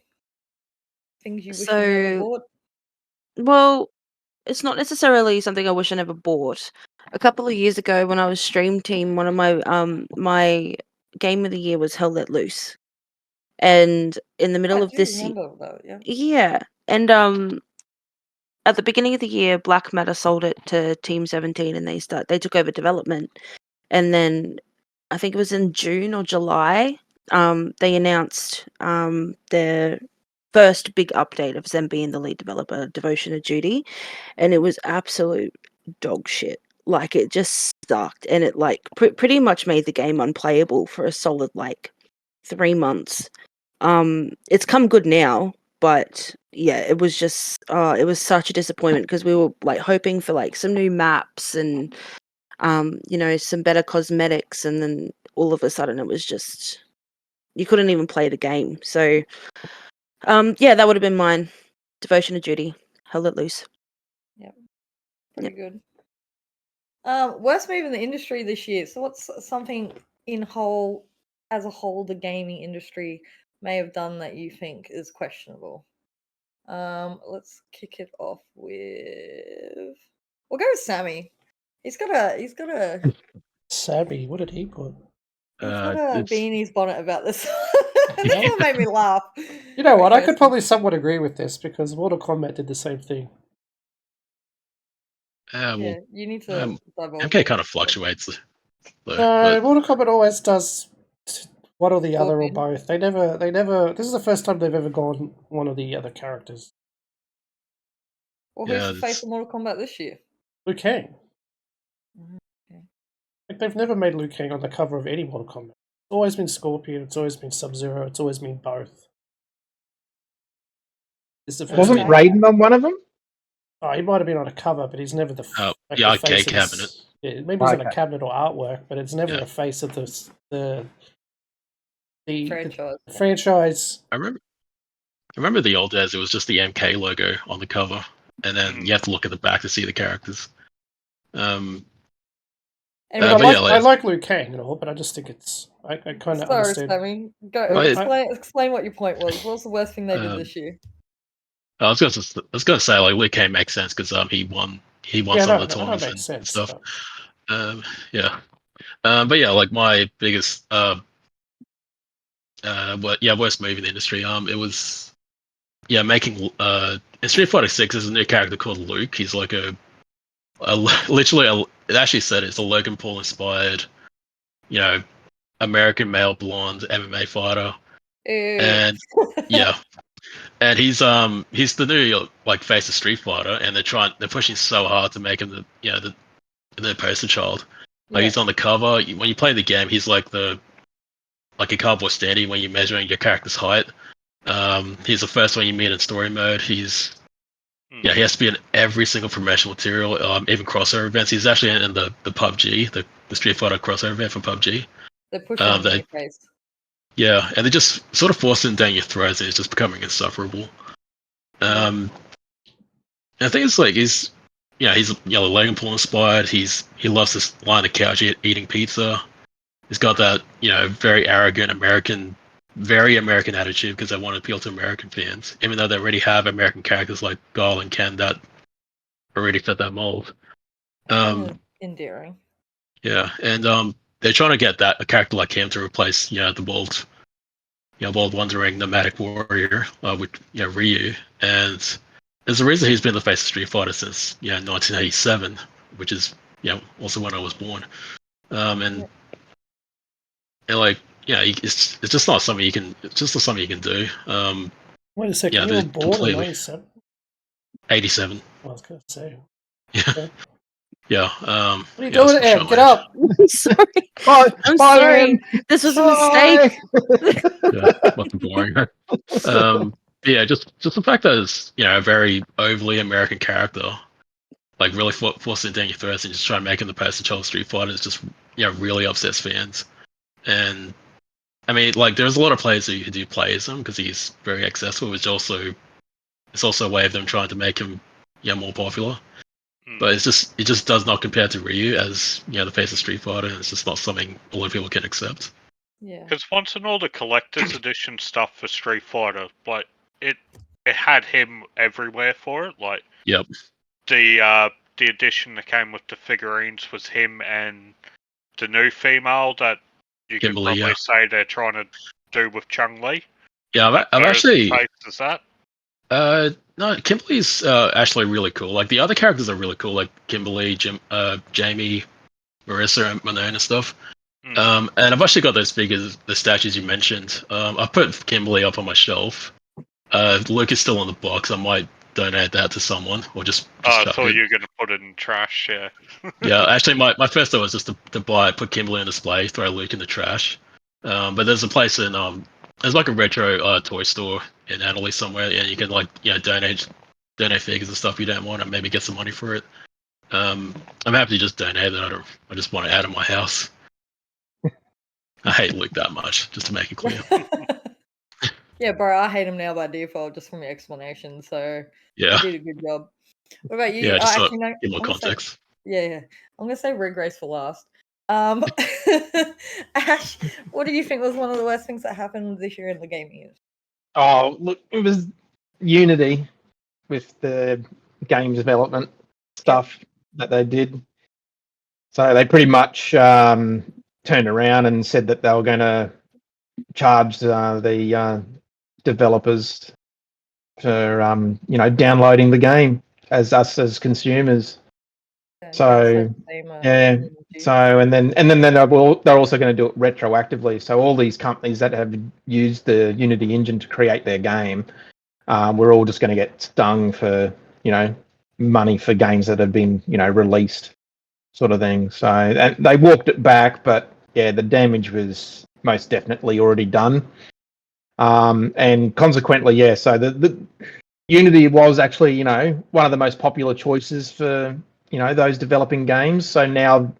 Things you wish you So- never bought? Well, it's not necessarily something I wish I never bought. A couple of years ago, when I was stream team, one of my game of the year was Hell Let Loose, and in the middle I of do this year, remember that, yeah. yeah, and at the beginning of the year, Black Matter sold it to Team 17, and they took over development, and then I think it was in June or July, they announced their first big update of them being the lead developer, Devotion of Duty, and it was absolute dog shit. Like, it just sucked, and it like pretty much made the game unplayable for a solid like 3 months. It's come good now, but yeah, it was just it was such a disappointment because we were like hoping for like some new maps and some better cosmetics, and then all of a sudden it was just you couldn't even play the game. So yeah, that would have been mine. Devotion to Duty. Hell Let Loose. Pretty good. Worst move in the industry this year. So what's something as a whole, the gaming industry may have done that you think is questionable? Let's kick it off with. We'll go with Sammy. He's got a Sammy, what did he put? beanie's beanie's bonnet about this. This one made me laugh. You know what? I Okay, could probably somewhat agree with this because Mortal Kombat did the same thing. Yeah, Well, you need to divulge. MK kind of fluctuates, though. No, but Mortal Kombat always does one or the other or Scorpion. both. They never. This is the first time they've ever gone one of the other characters. Well, Yeah, who's the face it's- of Mortal Kombat this year? Liu Kang. Okay. Like, they've never made Liu Kang on the cover of any Mortal Kombat. It's always been Scorpion. It's always been Sub-Zero. It's always been both. This is the first Wasn't time. Raiden on one of them? Oh, he might have been on a cover, but he's never the the the arcade face of this- cabinet. Yeah, maybe he's on a Okay. cabinet or artwork, but it's never Yeah. a face of the Franchise. franchise. I remember the old days. It was just the MK logo on the cover, and then you have to look at the back to see the characters. Anyway, I like Liu Kang and all, but I just think it's I kind of sorry, understand. Sammy. Go Well, explain what your point was. What's the worst thing they did this year? I was gonna say like Liu Kang makes sense because he won Yeah, some of no, the that tournaments makes and sense. stuff. But Yeah. But yeah, like my biggest worst move in the industry. It was making in Street Fighter 6 there's a new character called Luke. He's like it actually said it's a Logan Paul inspired, American male blonde MMA fighter. And yeah. And he's the new like face of Street Fighter, and they're pushing so hard to make him the poster child. Like he's on the cover. When you play the game, he's like a cardboard standee when you're measuring your character's height. He's the first one you meet in story mode. He has to be in every single promotional material, even crossover events. He's actually in the PUBG, the Street Fighter crossover event for PUBG. They're pushing him in your face. Yeah, and they just sort of force it down your throat, and it's just becoming insufferable. And I think it's like he's Logan Paul inspired. He loves this line on the couch eating pizza. He's got that very arrogant very American attitude because they want to appeal to American fans, even though they already have American characters like Guile and Ken that already fit that mold. Endearing. Yeah, and they're trying to get a character like him to replace the bold wandering nomadic warrior with Ryu, and there's a reason he's been the face of Street Fighter since 1987, which is also when I was born, and like it's just not something you can. It's just not something you can do. wait a second, you were born in 97? 87. I was going to say. Yeah. Okay. Yeah. What are you doing, Ed? Get up! I'm sorry. Bye, I'm bye, sorry. Em. This was a Bye. mistake. Wasn't boring. Yeah, just the fact that it's a very overly American character, like really forcing it down your throats and just trying to make him the poster child of Street Fighter is just really upsets fans, and I mean, like, there's a lot of players who do play as him because he's very accessible, which it's also a way of them trying to make him more popular. But it just does not compare to Ryu as the face of Street Fighter. It's just not something a lot of people can accept. Yeah. Because once in all the collector's edition stuff for Street Fighter, like it had him everywhere for it. Like Yep. The edition that came with the figurines was him and the new female that you could Kimberly, probably say they're trying to do with Chun-Li. Yeah, I've actually. Is that? No, Kimberly's actually really cool. Like the other characters are really cool, like Kimberly, Jamie, Marissa, and Monet and stuff. And I've actually got those figures, the statues you mentioned. I put Kimberly up on my shelf. Luke is still in the box. I might donate that to someone or just I thought you were going to put it in trash, yeah. Yeah, actually, my first thought was just to buy it, put Kimberly on display, throw Luke in the trash. But there's a place in there's like a retro toy store in Adelaide somewhere, and you can donate figures and stuff you don't want, and maybe get some money for it. I'm happy to just donate it. I just want it out of my house. I hate Luke that much, just to make it clear. Yeah, bro, I hate him now by default, just from your explanation. So yeah, you did a good job. What about you? Yeah, just actually, no, give more context. Yeah. I'm gonna say Red Grace for last. Ash, what do you think was one of the worst things that happened this year in the gaming years? Oh, look, it was Unity with the game development stuff that they did. So they pretty much turned around and said that they were going to charge the developers for downloading the game as consumers. So yeah, so and then they're also going to do it retroactively. So all these companies that have used the Unity engine to create their game, we're all just going to get stung for money for games that have been released, sort of thing. So and they walked it back, but yeah, the damage was most definitely already done. And consequently, yeah. So the Unity was actually one of the most popular choices for those developing games. So now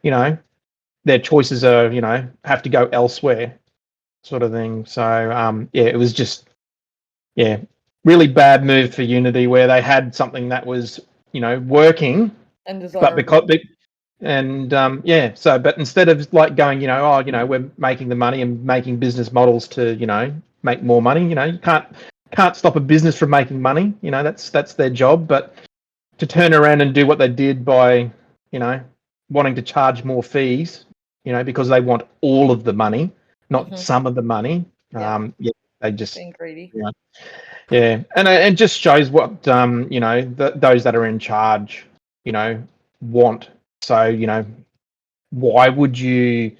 their choices are have to go elsewhere, sort of thing. So yeah, it was just really bad move for Unity, where they had something that was working and desirable. but instead of like going we're making the money and making business models to make more money, you can't stop a business from making money, that's their job. But to turn around and do what they did by wanting to charge more fees, because they want all of the money, not some of the money. They just being greedy. Yeah, and it just shows what those that are in charge want. So why would you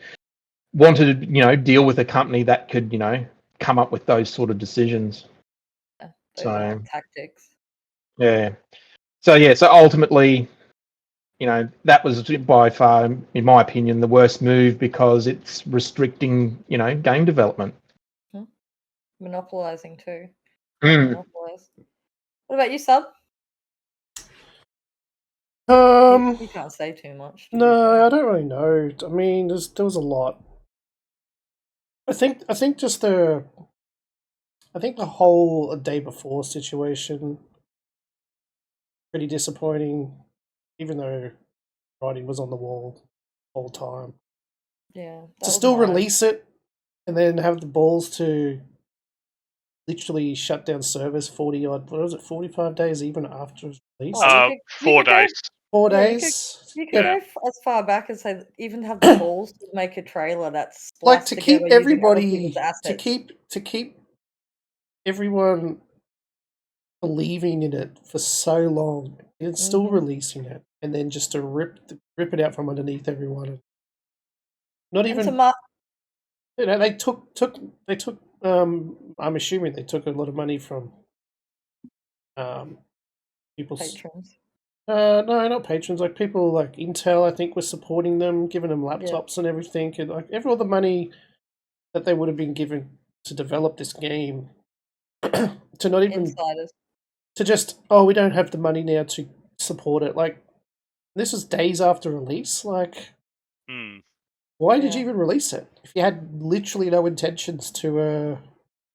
want to deal with a company that could come up with those sort of decisions? Those are tactics. Yeah. So ultimately, that was by far, in my opinion, the worst move, because it's restricting game development. Monopolizing too. Monopolize. What about you, Sub? You can't say too much. No, I don't really know. I mean, there was a lot. I think just the whole day before situation pretty disappointing, even though writing was on the wall the whole time. Yeah. To still release it and then have the balls to literally shut down servers 45 days even after it was released? 4 days. 4 days? You could go as far back as say even have the balls to make a trailer that's like to keep everybody to keep everyone believing in it for so long and still releasing it, and then just to rip it out from underneath everyone. Not even they took I'm assuming they took a lot of money from people's patrons. No, not patrons. Like people like Intel, I think, was supporting them, giving them laptops and everything, and like all the money that they would have been given to develop this game, to not even Insiders. To just we don't have the money now to support it. Like this was days after release. Like Why did you even release it if you had literally no intentions to?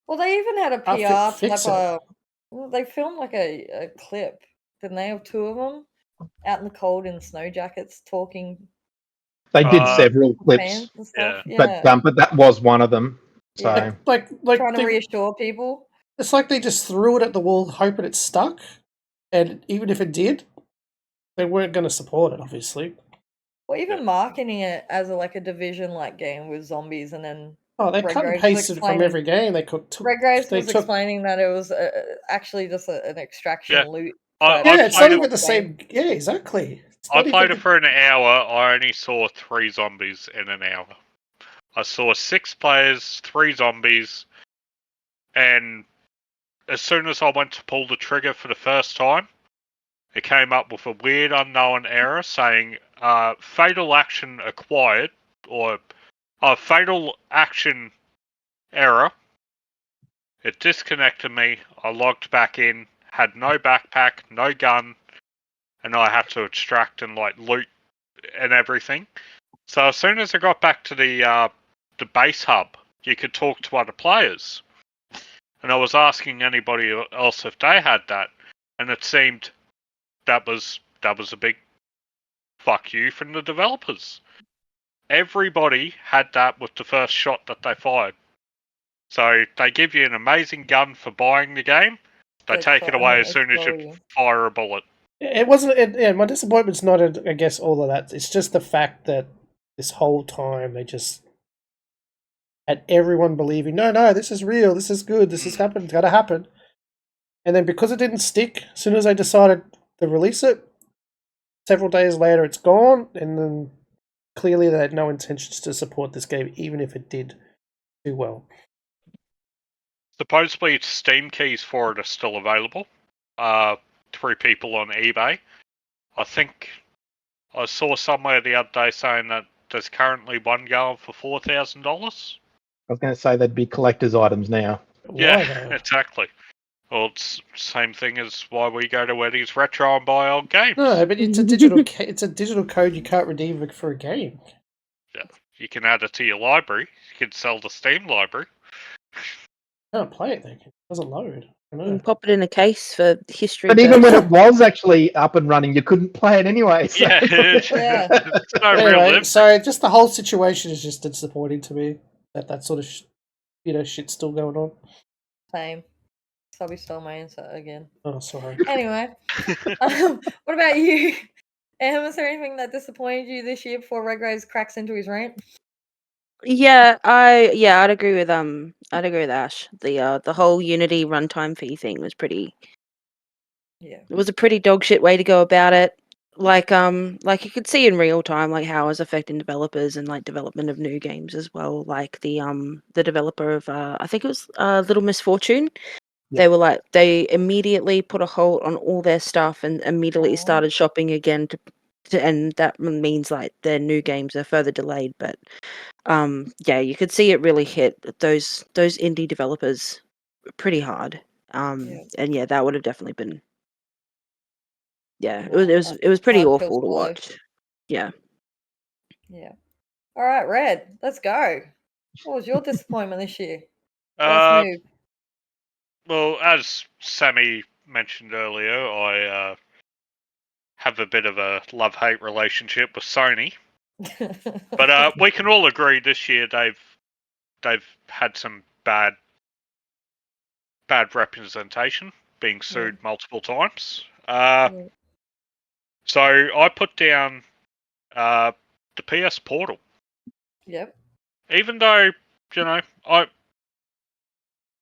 Well, they even had a PR fix type of. Well, they filmed like a clip, didn't they, of two of them out in the cold in snow jackets talking. They did several clips, fans and stuff. but that was one of them. So Yeah. like trying to reassure people. It's like they just threw it at the wall, hoping it stuck, and even if it did, they weren't going to support it, obviously. Or even marketing it as a division game with zombies, and then they cut and pasted from every game. Redgraves was explaining that it was actually just an extraction loot. It's not even the same. Yeah, exactly. I played it for an hour. I only saw 3 zombies in an hour. I saw 6 players, 3 zombies, and as soon as I went to pull the trigger for the first time, it came up with a weird unknown error saying fatal action acquired, or fatal action error. It disconnected me. I logged back in, had no backpack, no gun, and I had to extract and loot and everything. So as soon as I got back to the base hub, you could talk to other players. And I was asking anybody else if they had that, and it seemed that was a big fuck you from the developers. Everybody had that with the first shot that they fired. So they give you an amazing gun for buying the game. They take it away as soon as you fire a bullet. It wasn't. My disappointment's not, I guess, all of that. It's just the fact that this whole time they just had everyone believing, no, this is real, this is good, this is happening, it's gotta happen. And then because it didn't stick, as soon as they decided to release it, several days later it's gone, and then clearly they had no intentions to support this game, even if it did do well. Supposedly Steam keys for it are still available through people on eBay. I think I saw somewhere the other day saying that there's currently one going for $4,000. I was going to say they'd be collector's items now. Yeah, exactly. Well, it's same thing as why we go to Eddie's Retro and buy old games. No, but it's a digital. It's a digital code you can't redeem for a game. Yeah, you can add it to your library. You can sell the Steam library. I can't play it though. It doesn't load. Pop it in a case for history. But even when it was actually up and running, you couldn't play it anyway. So. Yeah, it's no anyway, so just the whole situation is just disappointing to me. That sort of shit's still going on. Same. Probably stole my answer again. Oh, sorry. Anyway, what about you? Is there anything that disappointed you this year before Redgraves cracks into his rant? Yeah, I'd agree with Ash. The whole Unity runtime fee thing was pretty. Yeah, it was a pretty dog shit way to go about it. Like you could see in real time like how it was affecting developers and like development of new games as well. Like the developer of I think it was Little Misfortune. Yep. They immediately put a hold on all their stuff and immediately started shopping again and that means like their new games are further delayed. But you could see it really hit those indie developers pretty hard. And that would have definitely been. Yeah, it was pretty awful to watch. Yeah. Yeah. All right, Red. Let's go. What was your disappointment this year? Let's move. Well, as Sammy mentioned earlier, I have a bit of a love-hate relationship with Sony. But we can all agree this year they've had some bad representation, being sued multiple times. So I put down the PS Portal. Yep. Even though,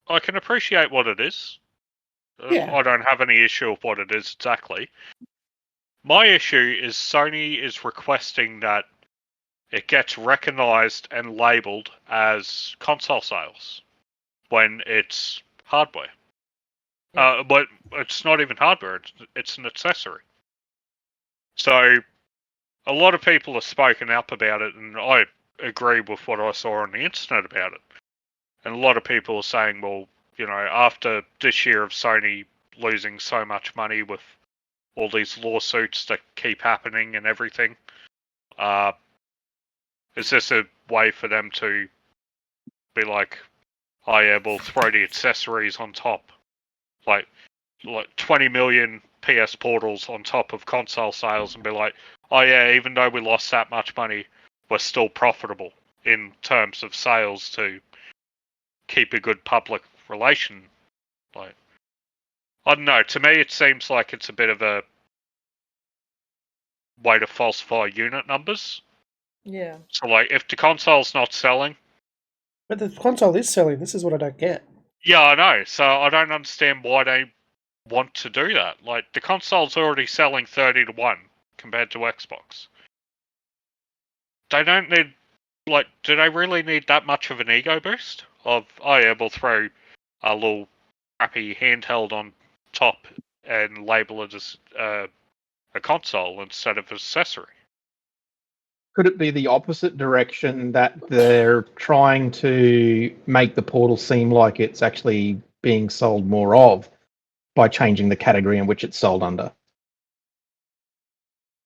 I can appreciate what it is. I don't have any issue with what it is exactly. My issue is Sony is requesting that it gets recognized and labeled as console sales when it's hardware. But it's not even hardware, it's an accessory. So a lot of people have spoken up about it, and I agree with what I saw on the internet about it. And a lot of people are saying, well, after this year of Sony losing so much money with all these lawsuits that keep happening and everything, Is this a way for them to be like, oh yeah, we'll throw the accessories on top, like 20 million PS portals on top of console sales, and be like, oh yeah, even though we lost that much money, we're still profitable in terms of sales to keep a good public relation. Like, I don't know. To me, it seems like it's a bit of a way to falsify unit numbers. Yeah. So, like, if the console's not selling, But the console is selling. This is what I don't get. yeah, I know. So I don't understand why they want to do that. Like, the console's already selling 30 to 1 compared to Xbox. They don't need, like, do they really need that much of an ego boost? Of, oh yeah, we'll throw a little crappy handheld on top and label it as a console instead of an accessory. Could it be the opposite direction, that they're trying to make the portal seem like it's actually being sold more of by changing the category in which it's sold under?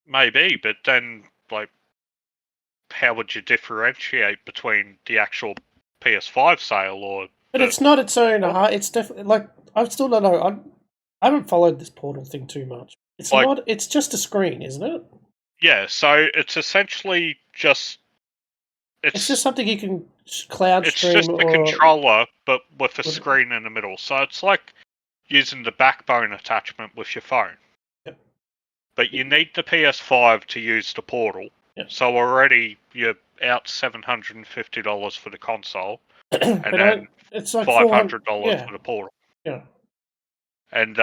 Maybe, but then, like, how would you differentiate between the actual PS5 sale or... But it's not its own. It's definitely like I still don't know. I haven't followed this portal thing too much. It's Like- not. It's just a screen, isn't it? Yeah, so it's essentially just... It's just something you can cloud It's stream just a or controller, but with a With- screen in the middle. So it's like using the backbone attachment with your phone. Yep. But you need the PS5 to use the portal. Yep. So already you're out $750 for the console, but and then it's like $500 yeah. for the portal. Yeah. And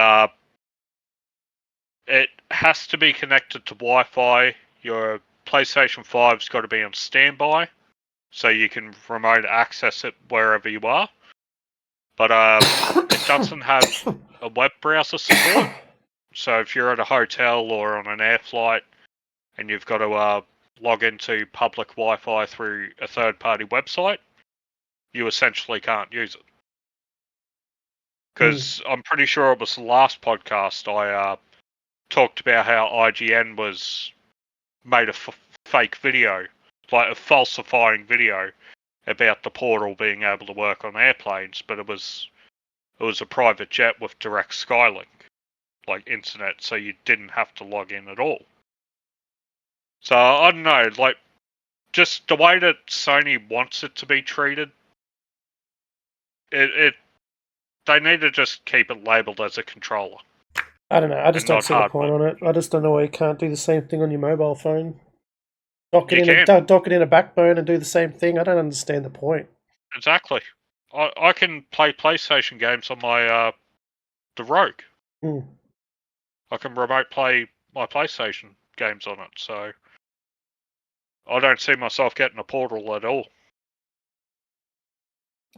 it has to be connected to Wi-Fi. Your PlayStation 5's got to be on standby, so you can remote access it wherever you are. But it doesn't have a web browser support. So if you're at a hotel or on an air flight and you've got to log into public Wi-Fi through a third-party website, you essentially can't use it. Because I'm pretty sure it was the last podcast I talked about how IGN was made a fake video, like a falsifying video about the portal being able to work on airplanes, but it was a private jet with direct Skylink, like internet, so you didn't have to log in at all. So I don't know, like, just the way that Sony wants it to be treated, they need to just keep it labelled as a controller. I don't know. I just And don't not see the point on it. I just don't know why you can't do the same thing on your mobile phone. Dock it in a backbone and do the same thing. I don't understand the point. Exactly. I can play PlayStation games on my the Rogue. I can remote play my PlayStation games on it, so I don't see myself getting a portal at all.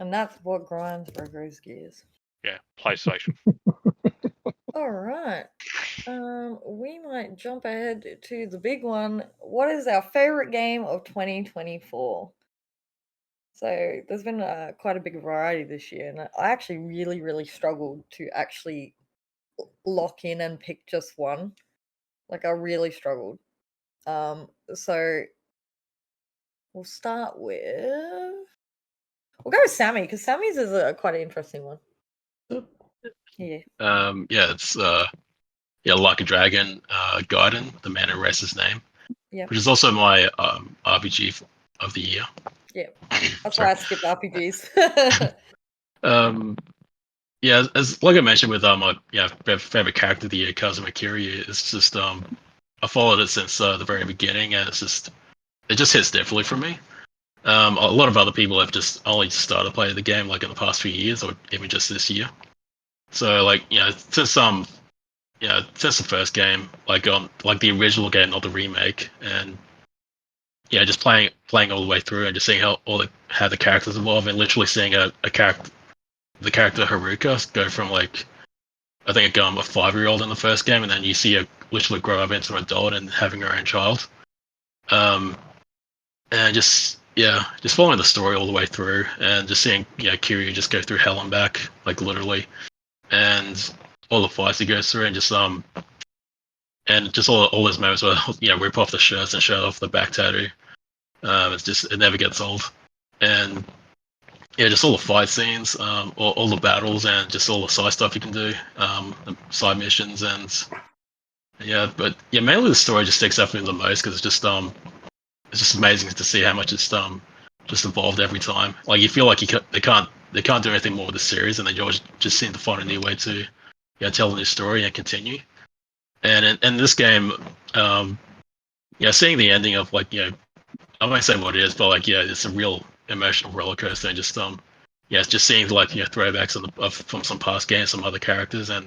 And that's what grinds Rogo's gears. Yeah, PlayStation. All right. We might jump ahead to the big one. What is our favorite game of 2024? So there's been quite a big variety this year, and I actually really, really struggled to actually lock in and pick just one. Like, I really struggled. So we'll start with... We'll go with Sammy, because Sammy's is quite an interesting one. Yeah. It's Like a Dragon, Gaiden, the man who raised his name. Yeah. Which is also my RPG of the year. Yeah. That's why I skipped RPGs. As like I mentioned with my favorite character of the year, Kazuma Kiryu, it's just I followed it since the very beginning, and it just hits differently for me. A lot of other people have just only started playing the game like in the past few years, or even just this year. So since the first game, like the original game, not the remake, and just playing all the way through and just seeing how the characters evolve, and literally seeing the character Haruka go from I think a 5-year-old in the first game, and then you see her literally grow up into an adult and having her own child. And just following the story all the way through, and just seeing Kiryu just go through hell and back, like literally, and all the fights he goes through, and just all those moments where rip off the shirts and show off the back tattoo, It never gets old, and yeah, just all the fight scenes, all the battles, and just all the side stuff you can do, the side missions, and yeah, but yeah, mainly the story just sticks out for me the most because it's just amazing to see how much it's just evolved every time. Like you feel like they can't do anything more with the series, and they always just seem to find a new way to tell a new story and continue. And in this game, seeing the ending of like I won't say what it is, but like it's a real emotional roller coaster. And just it's just seeing like throwbacks from some past games, some other characters, and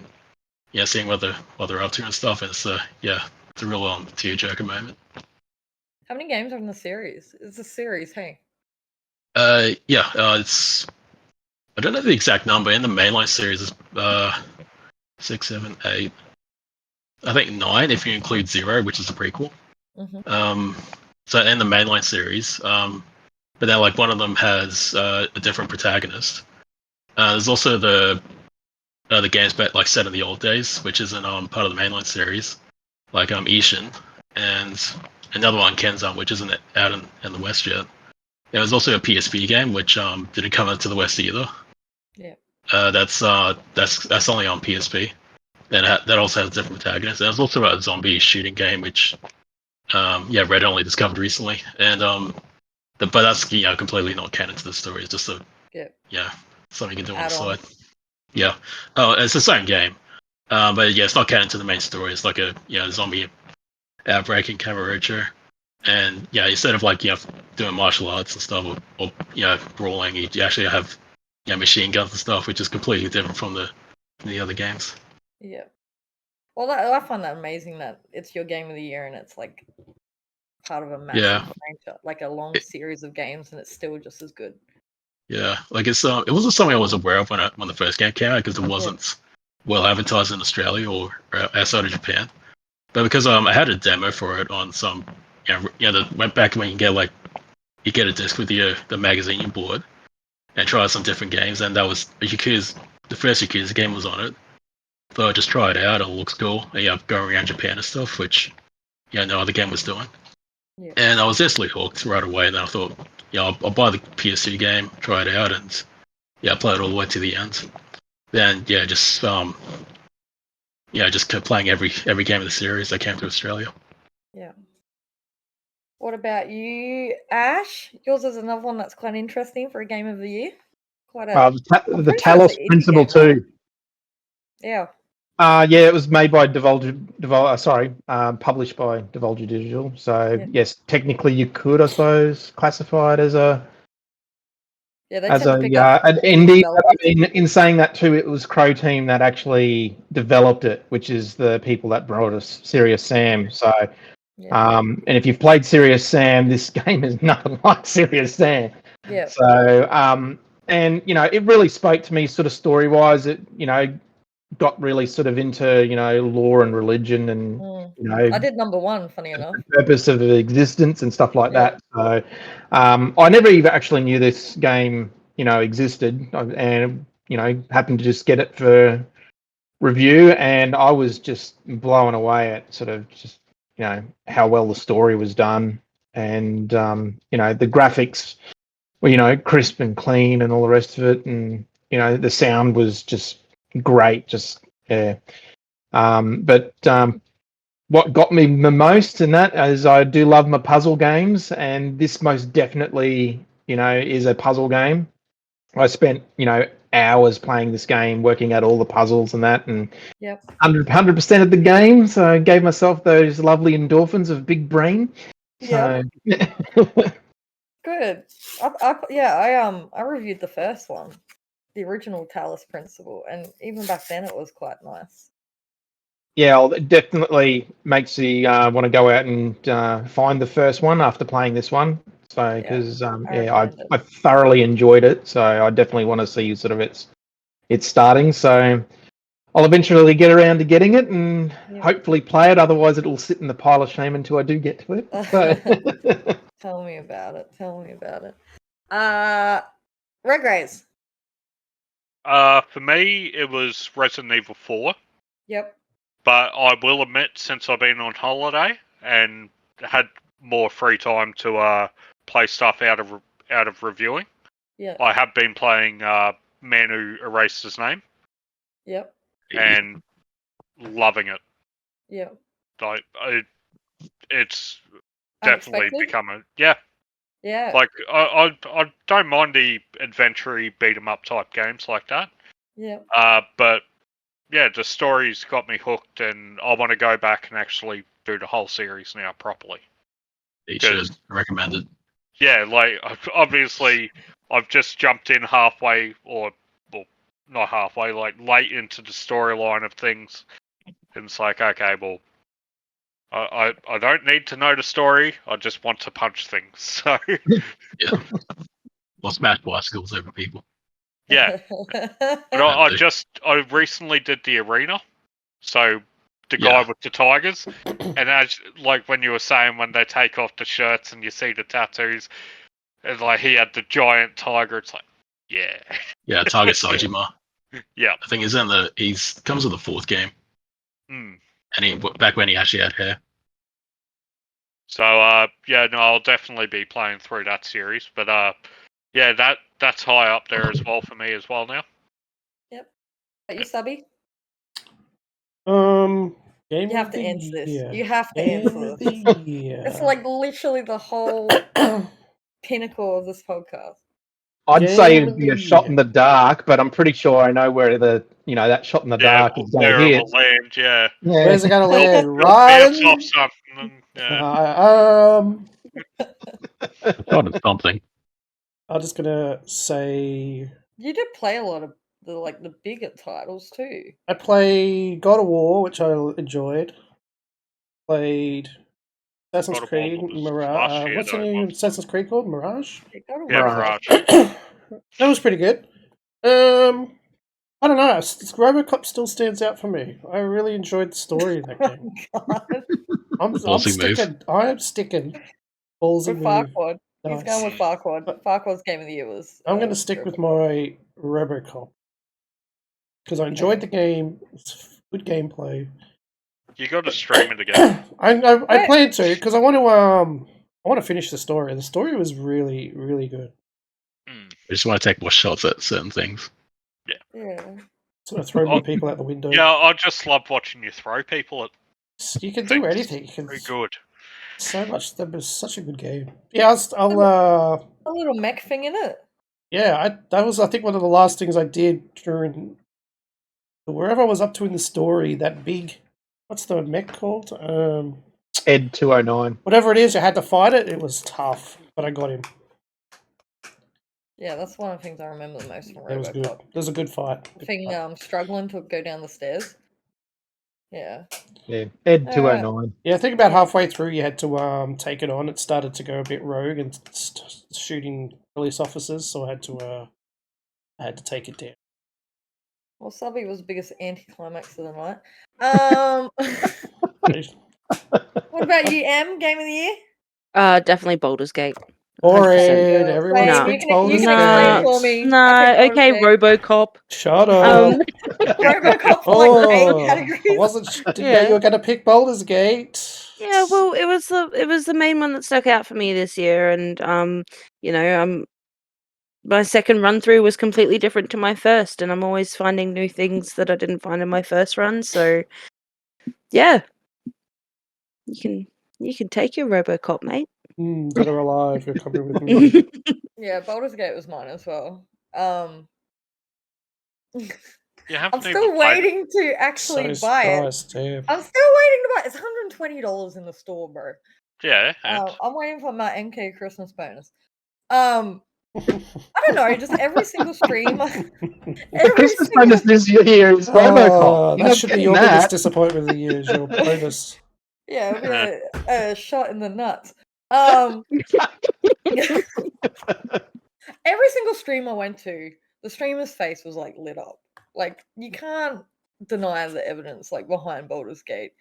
seeing what they're up to and stuff. And it's it's a real tearjerker moment. How many games are in the series? It's a series, hey? It's I don't know the exact number. In the mainline series, is 6, 7, 8. I think 9 if you include 0, which is a prequel. Mm-hmm. So in the mainline series, but then like one of them has a different protagonist. There's also the games like set in the old days, which isn't part of the mainline series, like Ishin, and another one Kenzan, which isn't out in the West yet. There was also a PSP game which didn't come out to the West either. Yeah. That's only on PSP, and that also has a different protagonist. There's also a zombie shooting game which Red only discovered recently, and but that's completely not canon to the story. It's just something you can do on the side. Yeah. Oh, it's the same game, but it's not canon to the main story. It's like a zombie outbreak in Kamurocho, and instead of like doing martial arts and stuff or brawling, you actually have machine guns and stuff, which is completely different from the other games. Yeah. Well, I find that amazing that it's your game of the year and it's like part of a massive franchise, like a long series of games, and it's still just as good. Yeah, like it wasn't something I was aware of when the first game came out because it wasn't well advertised in Australia or outside of Japan. But because I had a demo for it on some went back when you get a disc with the magazine you bought and try some different games, and that was Yakuza. The first Yakuza game was on it, so I just try it out. It looks cool. And, going around Japan and stuff, which no other game was doing. Yeah. And I was instantly hooked right away. And then I thought, I'll buy the PS2 game, try it out, and play it all the way to the end. Then just kept playing every game of the series that came to Australia. Yeah. What about you, Ash? Yours is another one that's quite interesting for a game of the year. Quite a the Talos Principle too. Yeah. It was made by published by Devolver Digital. So yes, technically you could, I suppose, classify it as an indie. In saying that too, it was Crow Team that actually developed it, which is the people that brought us Serious Sam. So, and if you've played Serious Sam, this game is nothing like Serious Sam. Yeah. So, and it really spoke to me, sort of story-wise. It got really sort of into lore and religion and I did number 1, funny enough, the purpose of existence and stuff like that. So I never even actually knew this game existed, and happened to just get it for review, and I was just blown away at sort of just how well the story was done, and the graphics were crisp and clean and all the rest of it, and the sound was just great, but what got me the most in that is I do love my puzzle games, and this most definitely is a puzzle game. I spent hours playing this game, working out all the puzzles and that, and 100% of the game, so I gave myself those lovely endorphins of big brain. So good. I reviewed the first one, the original Talos Principle, and even back then it was quite nice. Yeah, it definitely makes you want to go out and find the first one after playing this one. So, because I thoroughly enjoyed it, so I definitely want to see sort of its starting. So, I'll eventually get around to getting it and hopefully play it. Otherwise, it'll sit in the pile of shame until I do get to it. So. Tell me about it. Regrays. For me, it was Resident Evil 4. Yep. But I will admit, since I've been on holiday and had more free time to play stuff out of reviewing. Yeah. I have been playing Man Who Erased His Name. Yep. And loving it. Yep. Like it's definitely Unexpected? become a yeah. Like I don't mind the adventure-y beat 'em up type games like that. Yeah. But yeah, the story's got me hooked, and I want to go back and actually do the whole series now properly. You should recommend it. Yeah, like obviously I've just jumped in halfway, or well, not halfway, like late into the storyline of things, and it's like, okay, well, I don't need to know the story. I just want to punch things. So Yeah. Well, smash bicycles over people. yeah, but I recently did the arena, so the guy with the tigers, and as like when you were saying, when they take off the shirts and you see the tattoos, and like he had the giant tiger, it's like, yeah, Tiger Sajima. Yeah, I think he's comes in the 4th game, and back when he actually had hair. So I'll definitely be playing through that series, but that's high up there as well for me as well now. Yep. Are you subby? Game You have to answer this. You have to answer this. It's like literally the whole pinnacle of this podcast. I'd say it'd be a shot in the dark, but I'm pretty sure I know where that shot in the dark is going to where hit. it will land, yeah. Where's it going to land? Bounce Right? off something. Shot at something. I'm just gonna say you did play a lot of the bigger titles too. I played God of War, which I enjoyed. Played Assassin's Creed Mirage. What's the new Assassin's Creed called? Mirage? Mirage. That was pretty good. I don't know. Robocop still stands out for me. I really enjoyed the story of that game. I'm sticking. Ballsy with move. Farquaad. Nice. He's going with Farquaad. Farquaad's Game of the Year was... I'm going to stick with my Robocop. Because I enjoyed the game. It's good gameplay. You got to stream it again. I plan to, because I want to finish the story. The story was really, really good. I just want to take more shots at certain things. Yeah. Sort of throw more people out the window. Yeah, I just love watching you throw people at. You can do anything. Very good. So much. That was such a good game. Yeah, I'll a little mech thing in it. Yeah, that was I think one of the last things I did during wherever I was up to in the story. That big, what's the mech called? Ed 209. Whatever it is, I had to fight it. It was tough, but I got him. Yeah, that's one of the things I remember the most from Robocop. It was good. It was a good fight. Struggling to go down the stairs. Yeah. Yeah, Ed 209. Yeah, I think about halfway through you had to take it on. It started to go a bit rogue and shooting police officers, so I had to take it down. Well, Subby was the biggest anticlimax of the night. What about you, M? Game of the Year? Definitely Baldur's Gate. Boring. Everyone speaks Baldur's Gate. Okay, RoboCop. Shut up. RoboCop's like 8 categories. Didn't know you were going to pick Baldur's Gate. Yeah, well, it was the main one that stuck out for me this year, and my second run through was completely different to my first, and I'm always finding new things that I didn't find in my first run. So, yeah, you can take your RoboCop, mate. Dead or alive, you're coming with me. Yeah, Baldur's Gate was mine as well. I'm still waiting to actually buy it. Yeah. I'm still waiting to buy it. It's $120 in the store, bro. Yeah. I'm waiting for my MK Christmas bonus. I don't know, just every single stream. Christmas bonus this year is RoboCop. That should be your biggest disappointment of the year, is your bonus. Yeah, it'll be a shot in the nuts. Every single stream I went to, the streamer's face was like lit up. Like you can't deny the evidence like behind Baldur's Gate.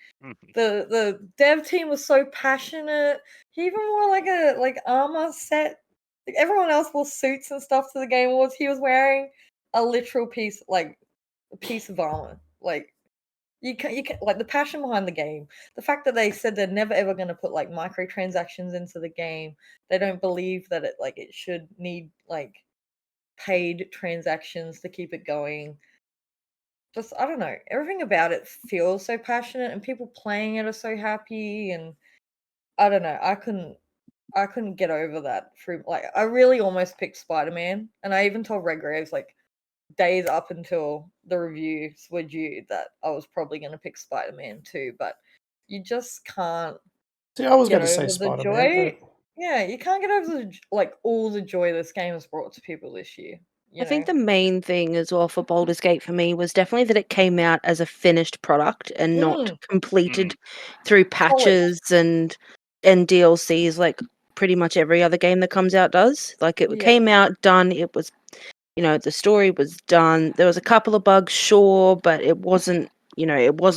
The dev team was so passionate. He even wore like armor set. Like everyone else wore suits and stuff to the Game Awards. He was wearing a literal piece of armor. Like You can like the passion behind the game. The fact that they said they're never ever going to put like microtransactions into the game. They don't believe that it should need like paid transactions to keep it going. Just I don't know. Everything about it feels so passionate, and people playing it are so happy. And I don't know. I couldn't get over that. Through like I really almost picked Spider-Man, and I even told Red Graves like days up until the reviews were due that I was probably going to pick Spider-Man too, but you just can't. See, I was get going to say over the Spider-Man, joy. but Yeah, you can't get over all the joy this game has brought to people this year. I think the main thing as well for Baldur's Gate for me was definitely that it came out as a finished product and not completed through patches and DLCs like pretty much every other game that comes out does. Like it came out done, it was the story was done. There was a couple of bugs, sure, but it wasn't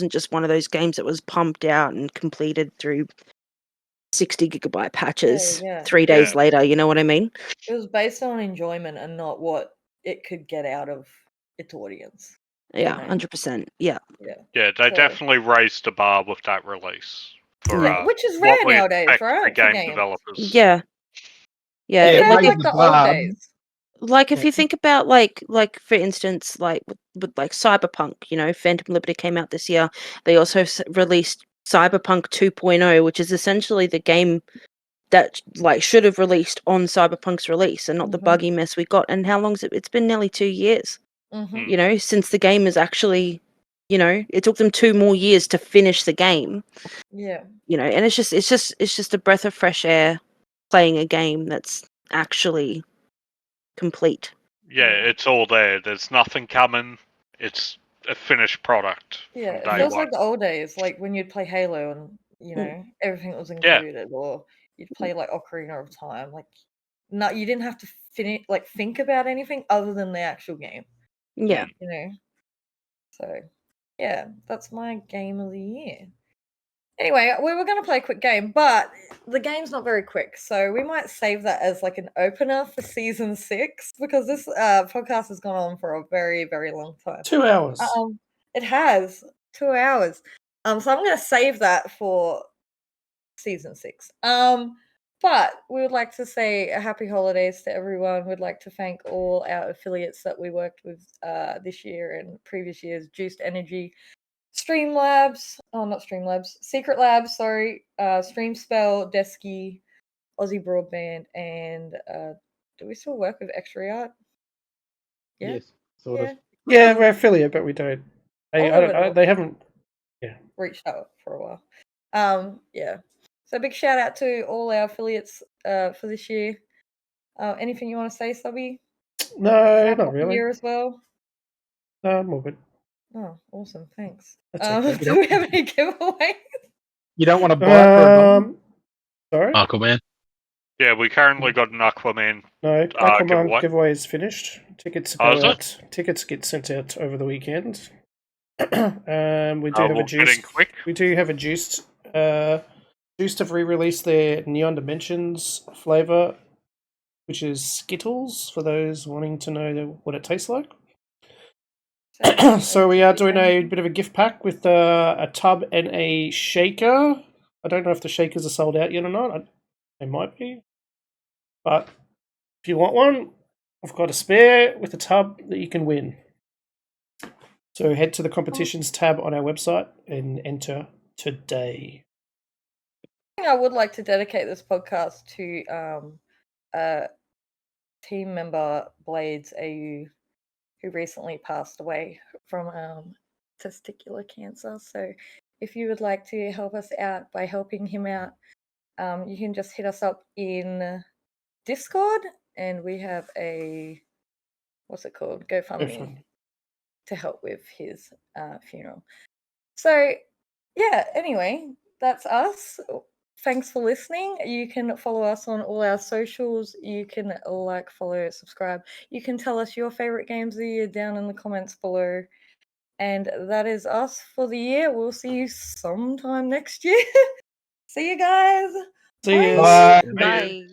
just one of those games that was pumped out and completed through 60 gigabyte patches 3 days later, you know what I mean? It was based on enjoyment and not what it could get out of its audience. Yeah, 100%. Yeah. Yeah, they definitely raised the bar with that release. Which is rare nowadays, right? For game developers. Yeah. Yeah. It raised like the old days. Like if you think about like for instance, like with like Cyberpunk, Phantom Liberty came out this year. They also released Cyberpunk 2.0, which is essentially the game that like should have released on Cyberpunk's release and not the buggy mess we got. And how long's it? It's been nearly 2 years. Since the game is actually, it took them 2 more years to finish the game. Yeah. And it's just a breath of fresh air playing a game that's actually complete. Yeah, it's all there. There's nothing coming. It's a finished product. Yeah, it feels like the old days, like when you'd play Halo and everything was included, or you'd play like Ocarina of Time. Like, no, you didn't have to think about anything other than the actual game. Yeah. So, yeah, that's my game of the year. Anyway, we were going to play a quick game, but the game's not very quick, so we might save that as like an opener for season 6 because this podcast has gone on for a very, very long time. 2 hours. It has 2 hours. So I'm going to save that for season 6. But we would like to say a happy holidays to everyone. We'd like to thank all our affiliates that we worked with this year and previous years: Juiced Energy, Streamlabs, not Streamlabs, Secret Labs, sorry, Streamspell, Desky, Aussie Broadband, and do we still work with Extra Art? Yeah? Yes, sort of. Yeah, we're affiliate, but we don't. They haven't reached out for a while. Yeah. So big shout out to all our affiliates for this year. Anything you want to say, Subby? No, not really. Year as well. No, I'm all good. Oh, awesome! Thanks. Okay. Do we have any giveaways? You don't want to buy it for a sorry? Aquaman. Yeah, we currently got an Aquaman. No, Aquaman giveaway is finished. Tickets go out. Tickets get sent out over the weekend. We do have a juiced. We do have a juiced. Juiced have re-released their Neon Dimensions flavor, which is Skittles. For those wanting to know what it tastes like. So we are doing a bit of a gift pack with a tub and a shaker. I don't know if the shakers are sold out yet or not. They might be. But if you want one, I've got a spare with a tub that you can win. So head to the competitions tab on our website and enter today. I would like to dedicate this podcast to team member Blades AU, who recently passed away from testicular cancer. So if you would like to help us out by helping him out, you can just hit us up in Discord, and we have a, what's it called? GoFundMe to help with his funeral. So yeah, anyway, that's us. Thanks for listening. You can follow us on all our socials. You can like, follow, subscribe. You can tell us your favorite games of the year down in the comments below. And that is us for the year. We'll see you sometime next year. See you guys. See you. Bye. Bye.